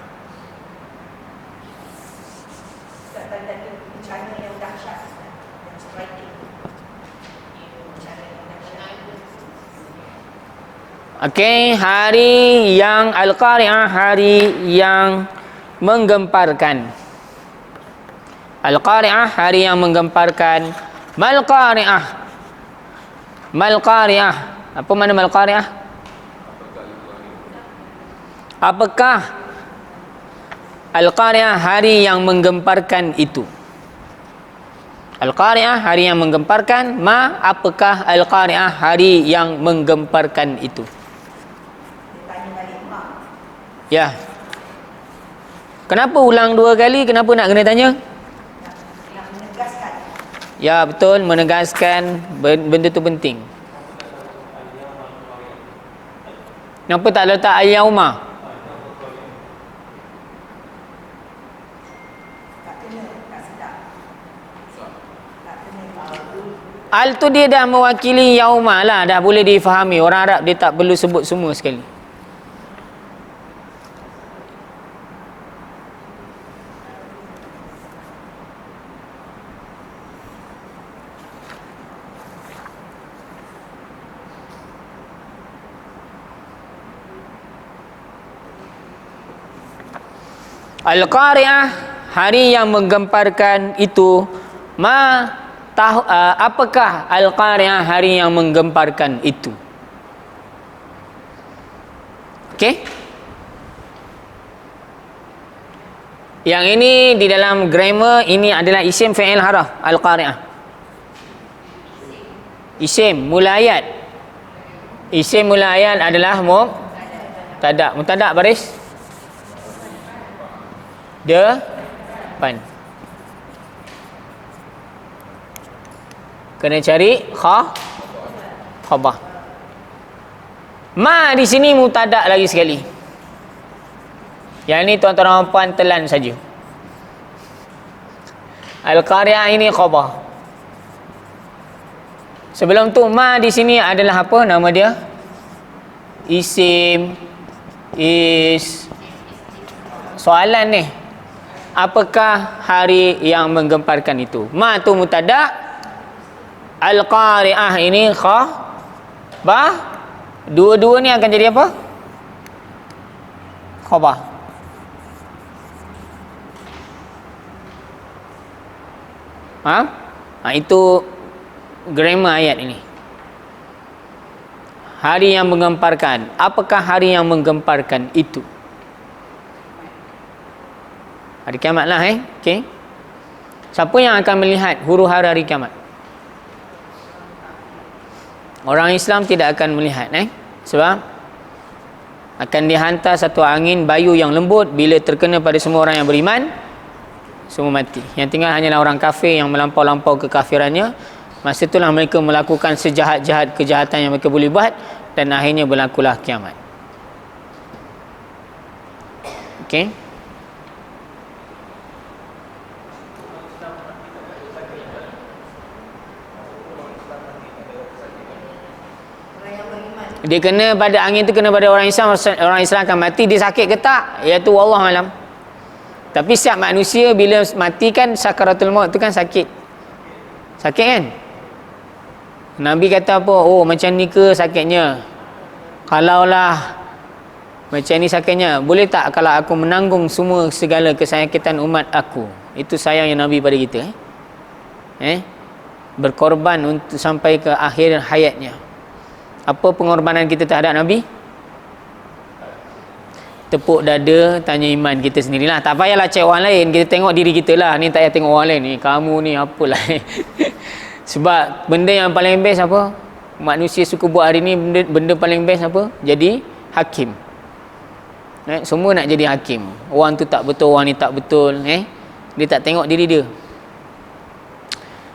Okey, hari yang Al-Qari'ah, hari yang menggemparkan. Al-Qari'ah, hari yang menggemparkan. Mal Qari'ah. Mal Qari'ah. Apa makna Mal Qari'ah? Apakah Al-Qari'ah, hari yang menggemparkan itu? Al-Qari'ah, hari yang menggemparkan. Apakah Al-Qari'ah, hari yang menggemparkan itu? Ya. Kenapa ulang dua kali? Kenapa nak kena tanya? Yang menegaskan. Ya, betul. Menegaskan benda tu penting. Kenapa tak letak al-yauma? Tak kena, tak sedap. Tak kena. Al tu dia dah mewakili yauma lah. Dah boleh difahami. Orang Arab dia tak perlu sebut semua sekali. Al-Qari'ah, hari yang menggemparkan itu. Apakah Al-Qari'ah, hari yang menggemparkan itu? Okey. Yang ini di dalam grammar ini adalah isim fi'il haraf. Al-Qari'ah, isim mula ayat. Isim mula ayat adalah mubtada'. Mubtada' baris depan. Kena cari khabar. Ma di sini mubtada' lagi sekali. Yang ni tuan-tuan dan puan telan saja. Al-Qari'ah ini khabar. Sebelum tu ma di sini adalah apa nama dia? Isim. Soalan ni, apakah hari yang menggemparkan itu? Ma tu mubtada', Al-Qari'ah ini khabar. Dua-dua ni akan jadi apa? Khabar. Itu grammar ayat ini. Hari yang menggemparkan. Apakah hari yang menggemparkan itu? Hari kiamat lah okey. Siapa yang akan melihat huru-hara hari kiamat? Orang Islam tidak akan melihat sebab akan dihantar satu angin bayu yang lembut, bila terkena pada semua orang yang beriman, semua mati. Yang tinggal hanyalah orang kafir yang melampau-lampau kekafirannya. Masa itulah mereka melakukan sejahat-jahat kejahatan yang mereka boleh buat, dan akhirnya berlakulah kiamat. Okey. Dia kena pada angin tu, kena pada orang Islam akan mati. Dia sakit ke tak? Iaitu wallahu alam. Tapi setiap manusia bila mati kan sakaratul maut tu kan sakit. Sakit kan? Nabi kata apa? Oh, macam ni ke sakitnya? Kalaulah macam ni sakitnya, boleh tak kalau aku menanggung semua segala kesakitan umat aku? Itu sayangnya Nabi pada kita. Berkorban untuk sampai ke akhir hayatnya. Apa pengorbanan kita terhadap Nabi? Tepuk dada, tanya iman kita sendirilah. Tak payahlah cek orang lain, kita tengok diri kita lah. Ni tak payah tengok orang lain ni, kamu ni apalah. Sebab benda yang paling best apa? Manusia suka buat hari ni, benda paling best apa? Jadi hakim. Semua nak jadi hakim. Orang tu tak betul, orang ni tak betul. Dia tak tengok diri dia.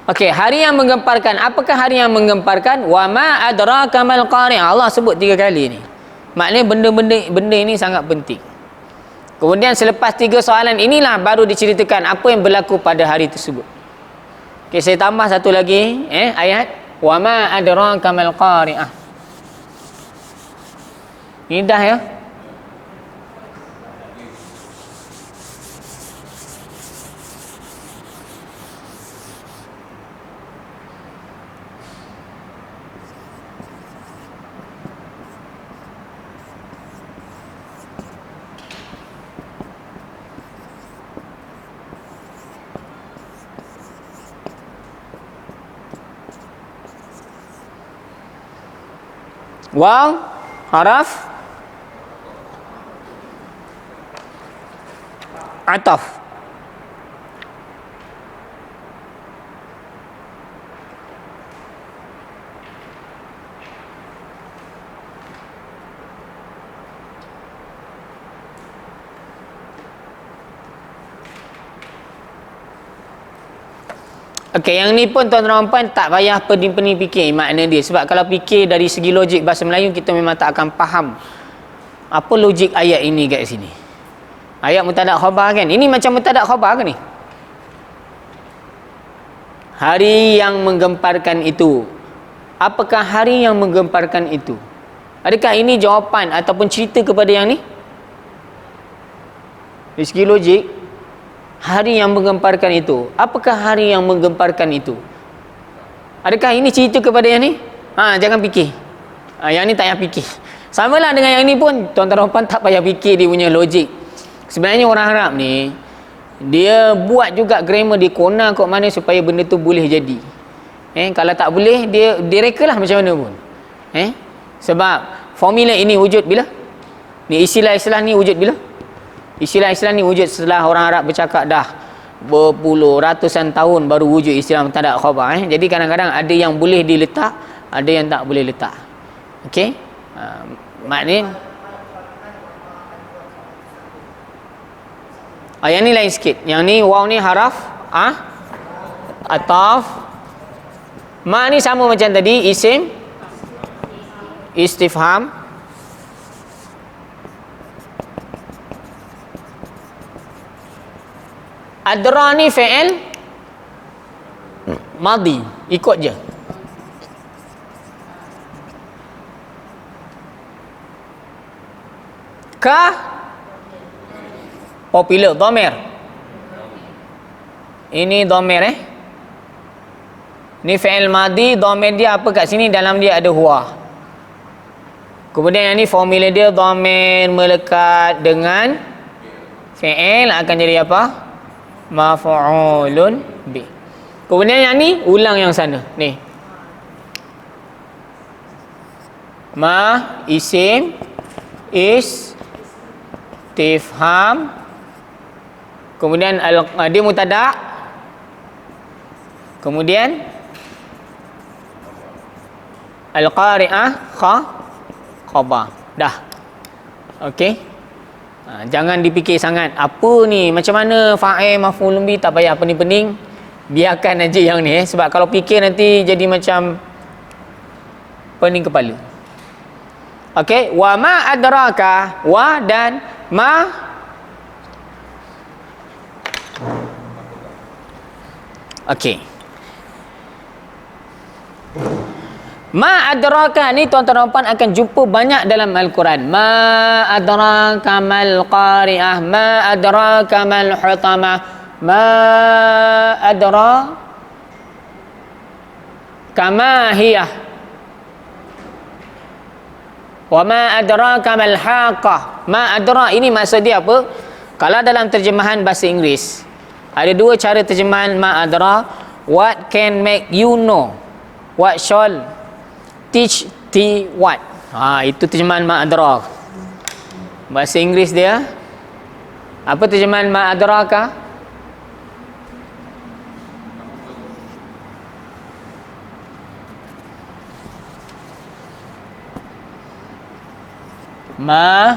Okey, hari yang menggemparkan. Apakah hari yang menggemparkan? Wa ma adraka mal qari'ah. Allah sebut 3 kali ni. Maknanya benda ini sangat penting. Kemudian selepas 3 soalan inilah baru diceritakan apa yang berlaku pada hari tersebut. Okey, saya tambah satu lagi ayat wa ma adraka mal qari'ah. Ini dah ya. Waw haraf ataf. Okey, yang ni pun tuan-tuan dan puan tak payah pening-pening fikir makna dia. Sebab kalau fikir dari segi logik bahasa Melayu, kita memang tak akan faham apa logik ayat ini kat sini. Ayat mubtada' khabar kan? Ini macam mubtada' khabar ke ni? Hari yang menggemparkan itu. Apakah hari yang menggemparkan itu? Adakah ini jawapan ataupun cerita kepada yang ni? Dari segi logik, hari yang menggemparkan itu. Apakah hari yang menggemparkan itu? Adakah ini cerita kepada yang ni? Jangan fikir. Yang ni tak payah fikir. Samalah dengan yang ni pun, tuan-tuan dan puan tak payah fikir dia punya logik. Sebenarnya orang Arab ni, dia buat juga grammar dia kona kot mana supaya benda tu boleh jadi. Kalau tak boleh, dia reka lah macam mana pun. Sebab formula ini wujud bila? Ni istilah-istilah ni wujud bila? Istilah-istilah ni wujud setelah orang Arab bercakap dah berpuluh ratusan tahun baru wujud istilah mubtada' khabar. Jadi kadang-kadang ada yang boleh diletak, ada yang tak boleh letak. Okey? Maknanya yang ni lain sikit. Yang ni waw ni haraf ataf. Ma ni sama macam tadi, isim istifham. Adra ni fi'il madi, ikut je. Ka popular dhamir. Ini dhamir Ni fi'il madi, dhamir dia apa kat sini? Dalam dia ada huwa. Kemudian yang ni formula dia dhamir melekat dengan fi'il akan jadi apa? Maf'ulun bi. Kemudian yang ni ulang yang sana. Ni. Ma isim istifham, kemudian dia mubtada, kemudian al-qari'ah khabar. Dah. Okey. Jangan dipikir sangat apa ni, macam mana fa'il maf'ul bi, tak payah pening-pening. Biarkan aja yang ni sebab kalau fikir nanti jadi macam pening kepala. Okey, wa ma adraka, wa dan ma. Okey. Ma adraka ni tuan-tuan dan puan akan jumpa banyak dalam Al-Quran. Ma adraka mal qari'ah, ma adraka mal hutamah, ma adraka ma hiyah, wa ma adraka mal haqah. Ma adra ini maksud dia apa? Kalau dalam terjemahan bahasa Inggeris ada dua cara terjemahan ma adra. What can make you know, what shall teach thee what. Itu terjemahan ma adra. Bahasa Inggeris dia apa terjemahan ma adraka? Ma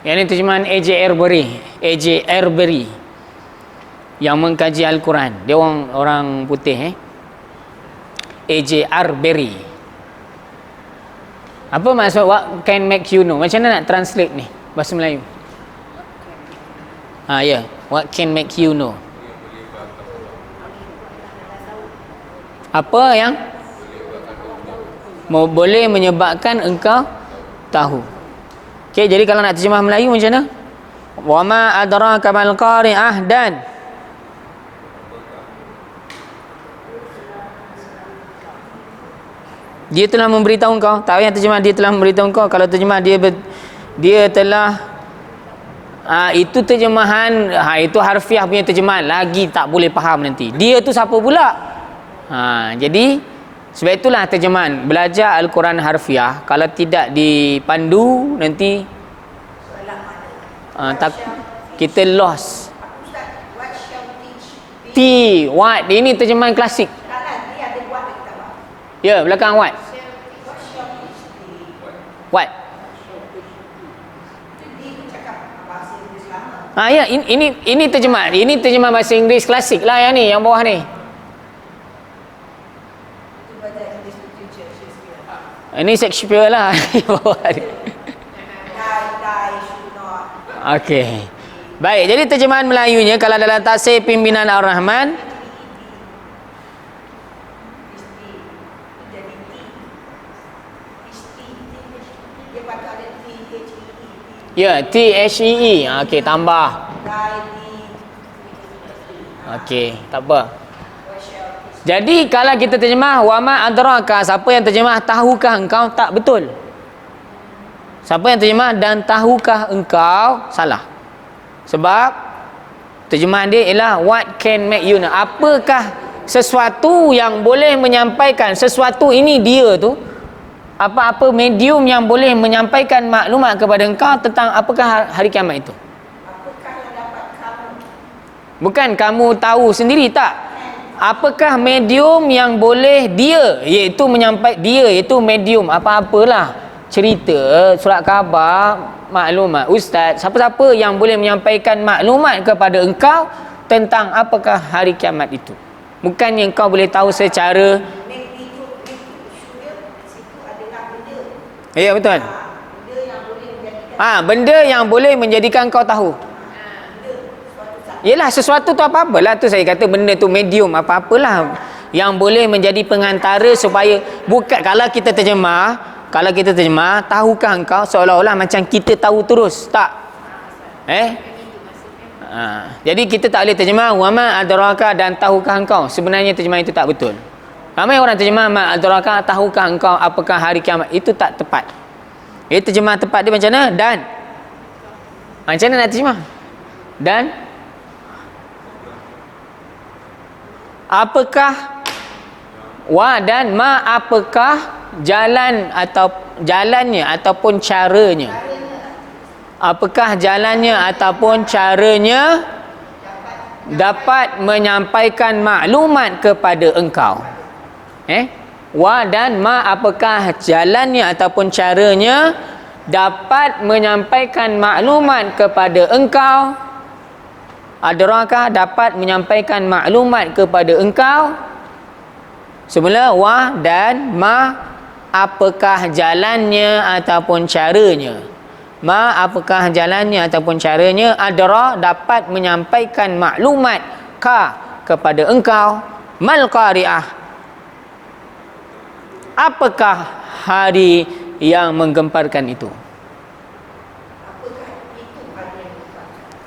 yang ini terjemahan A.J. Arbery yang mengkaji Al-Quran. Dia orang putih A.J. Arbery. Apa maksud what can make you know? Macam mana nak translate ni bahasa Melayu? Ya, what can make you know? Apa yang boleh menyebabkan engkau tahu. Okey, jadi kalau nak terjemah Melayu macam mana? Wa ma adraka mal qari'ah, dan dia telah memberitahu engkau. Tak payah terjemah dia telah memberitahu engkau. Kalau terjemah dia telah itu terjemahan itu harfiah punya terjemahan, lagi tak boleh faham nanti. Dia tu siapa pula? Jadi sebab itulah terjemahan belajar Al-Quran harfiah kalau tidak dipandu nanti kita lost. What shall teach thee? What ini terjemahan klasik. Kanan ni ada what dekat bawah. Ya, belakang what? What shall teach thee? What? Itu dia cakap bahasa Inggeris lama. Ya, ini terjemahan. Ini terjemahan bahasa Inggeris klasik lah yang ni, yang bawah ni. Itu baca English literature Shakespeare. Ini Shakespeare lah yang bawah ni. Die, should not. Okey. Baik, jadi terjemahan Melayunya kalau dalam tafsir Pimpinan Ar-Rahman Jadi dia pakai ada THEE. ya, THEE. Okey, tambah. Okey, tak apa. Jadi kalau kita terjemah wa ma adraka, siapa yang terjemah tahukah engkau, tak betul. Siapa yang terjemah dan tahukah engkau, salah. Sebab terjemahan dia ialah what can make you know. Apakah sesuatu yang boleh menyampaikan, sesuatu ini dia tu, apa-apa medium yang boleh menyampaikan maklumat kepada engkau tentang apakah hari kiamat itu. Apakah yang dapat kamu? Bukan kamu tahu sendiri, tak. apakah medium yang boleh iaitu medium apa-apalah, cerita, surat khabar, maklumat, ustaz, siapa-siapa yang boleh menyampaikan maklumat kepada engkau tentang apakah hari kiamat itu. Bukannya engkau boleh tahu secara Medium itu isunya di situ adalah benda. ya betul. Benda yang boleh menjadikan Benda yang boleh menjadikan kau tahu. Yelah, sesuatu tu apa-apalah, tu saya kata benda tu medium apa-apalah yang boleh menjadi pengantara supaya bukan kalau kita terjemah, tahukah engkau seolah-olah macam kita tahu terus, tak? Jadi kita tak boleh terjemah wa ma adraka dan tahukah engkau. Sebenarnya terjemah itu tak betul. Ramai orang terjemah ma adraka, tahukah engkau apakah hari kiamat. Itu tak tepat. Terjemah tepat dia macam mana? Dan macam mana nak terjemah? Dan apakah wa dan ma apakah jalannya ataupun caranya. Apakah jalannya ataupun caranya dapat menyampaikan maklumat kepada engkau. Wa dan ma apakah jalannya ataupun caranya dapat menyampaikan maklumat kepada engkau. Adraka dapat menyampaikan maklumat kepada engkau. Semula wa dan ma apakah jalannya ataupun caranya. Ma apakah jalannya ataupun caranya. Adra dapat menyampaikan maklumat kepada engkau. Mal qari'ah, apakah hari yang menggemparkan itu.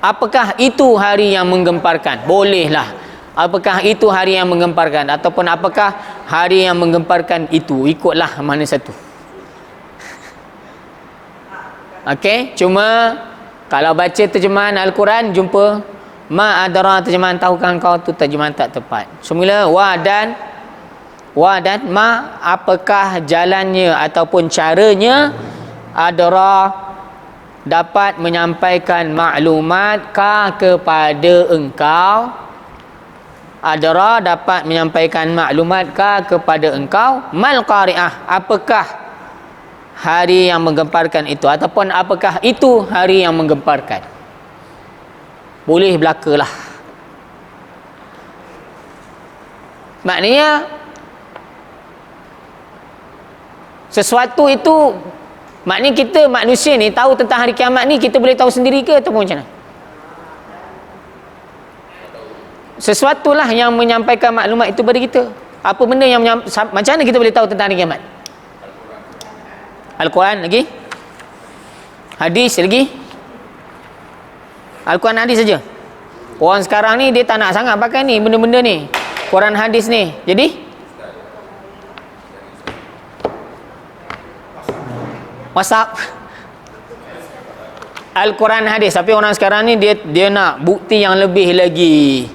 Apakah itu hari yang menggemparkan? Bolehlah. Apakah itu hari yang menggemparkan ataupun apakah hari yang menggemparkan itu? Ikutlah mana satu. Okey, cuma kalau baca terjemahan Al-Quran jumpa ma adara, terjemahan tahukah engkau, tu terjemahan tak tepat. Semula wa dan ma apakah jalannya ataupun caranya. Adara dapat menyampaikan maklumat kepada engkau. Adara dapat menyampaikan maklumat kepada engkau. Mal qari'ah, apakah hari yang menggemparkan itu ataupun apakah itu hari yang menggemparkan. Boleh belakalah. Maknanya sesuatu itu, maknanya kita manusia ni tahu tentang hari kiamat ni, kita boleh tahu sendiri ke ataupun macam mana? Sesuatulah yang menyampaikan maklumat itu kepada kita. Apa benda yang macam mana kita boleh tahu tentang hari kiamat? Al-Quran lagi, hadis lagi. Al-Quran hadis saja. Orang sekarang ni dia tak nak sangat pakai ni benda-benda ni, Quran hadis ni. Jadi WhatsApp, Al-Quran hadis. Tapi orang sekarang ni dia nak bukti yang lebih lagi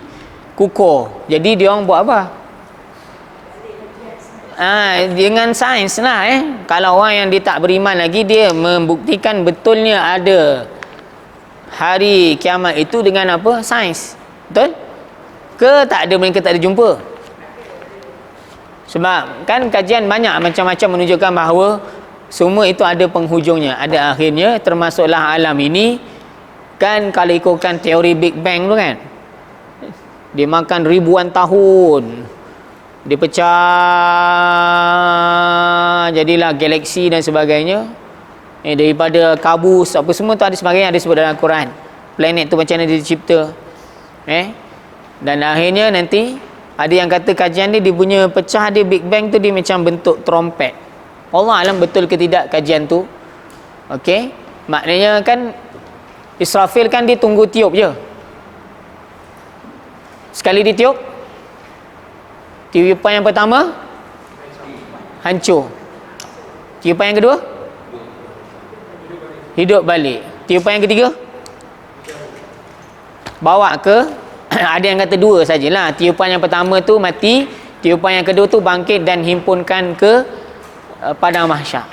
kukuh. Jadi dia orang buat apa? Dengan sains lah. Kalau orang yang dia tak beriman lagi, dia membuktikan betulnya ada hari kiamat itu dengan apa? Sains. Betul? Ke tak ada, mereka tak ada jumpa? Sebab kan kajian banyak macam-macam menunjukkan bahawa semua itu ada penghujungnya, ada akhirnya, termasuklah alam ini. Kan kalau ikutkan teori Big Bang tu kan, dia makan ribuan tahun, dia pecah, jadilah galaksi dan sebagainya. Daripada kabus apa semua tu ada sebagainya, ada sebut dalam Quran. Planet tu macam mana dia dicipta. Dan akhirnya nanti ada yang kata kajian dia punya pecah dia Big Bang tu dia macam bentuk trompet. Allah alam betul ke tidak kajian tu. Okey, maknanya kan Israfil kan dia tunggu tiup je. Sekali ditiup, tiupan yang pertama hancur. Tiupan yang kedua hidup balik. Tiupan yang ketiga bawa ke ada yang kata dua sajalah. Tiupan yang pertama tu mati, tiupan yang kedua tu bangkit dan himpunkan ke padang mahsyar.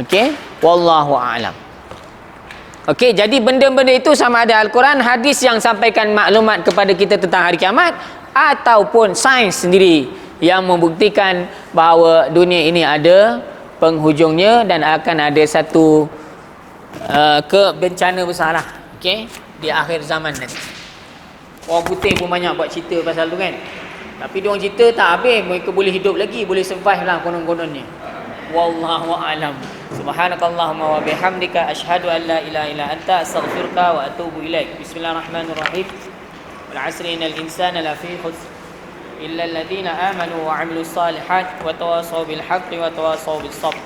Okey, wallahu a'lam. Okey, jadi benda-benda itu sama ada Al-Quran, hadis yang sampaikan maklumat kepada kita tentang hari kiamat, ataupun sains sendiri yang membuktikan bahawa dunia ini ada penghujungnya dan akan ada satu bencana besar lah, okey, di akhir zaman nanti. Orang putih pun banyak buat cerita pasal tu kan, tapi diorang cerita tak habis, mereka boleh hidup lagi, boleh survive lah konon-kononnya. Wallahu a'lam. Subhanakallahumma wa bihamdika asyhadu an la ilaha illa anta astaghfiruka wa atubu ilaik. Bismillahirrahmanirrahim. Wal 'asri innal insana lafi khusr illa alladhina amanu wa 'amilus salihat wa tawassaw bil haqqi wa tawassaw bis sabr.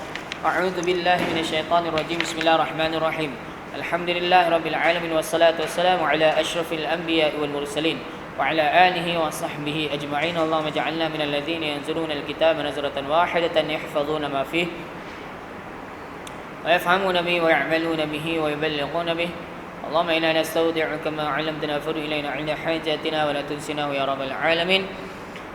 A'udzu billahi minasyaitonir rajim. Bismillahirrahmanirrahim. Alhamdulillahirabbil alamin wassalatu wassalamu ala asyrafil anbiya'i wal mursalin wa ala alihi wa sahbihi ajma'in. Allahumma ij'alna minal ladzina yanzuruna al-kitaba nazratan wahidatan yahfazuna ma fihi wa yafhamuna bihi wa ya'maluna bihi wa yuballighuna bihi. Allahumma inna nastawdi'uka ma 'allamtana farud ilayna 'inda hajatina wa la tunsinahu ya rabbal alamin.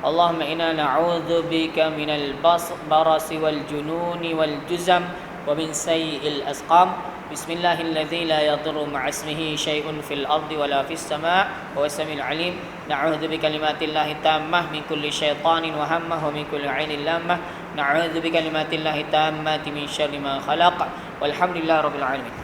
Allahumma inna na'udzu bika minal barasi wal jununi wal juzam wa min sayyi'il asqam. Bismillahilladzi la yadurru ma'asmihi syai'un fil ardi wa la fis sama' wa huwas samiul 'alim. Na'udzu bikalimatillahi tammah min kulli syaitanin wa hammah wa min kulli 'ainin lammah. Na'udzu bikalimatillahi tammati min syarri ma khalaq. Walhamdulillahirabbil alamin.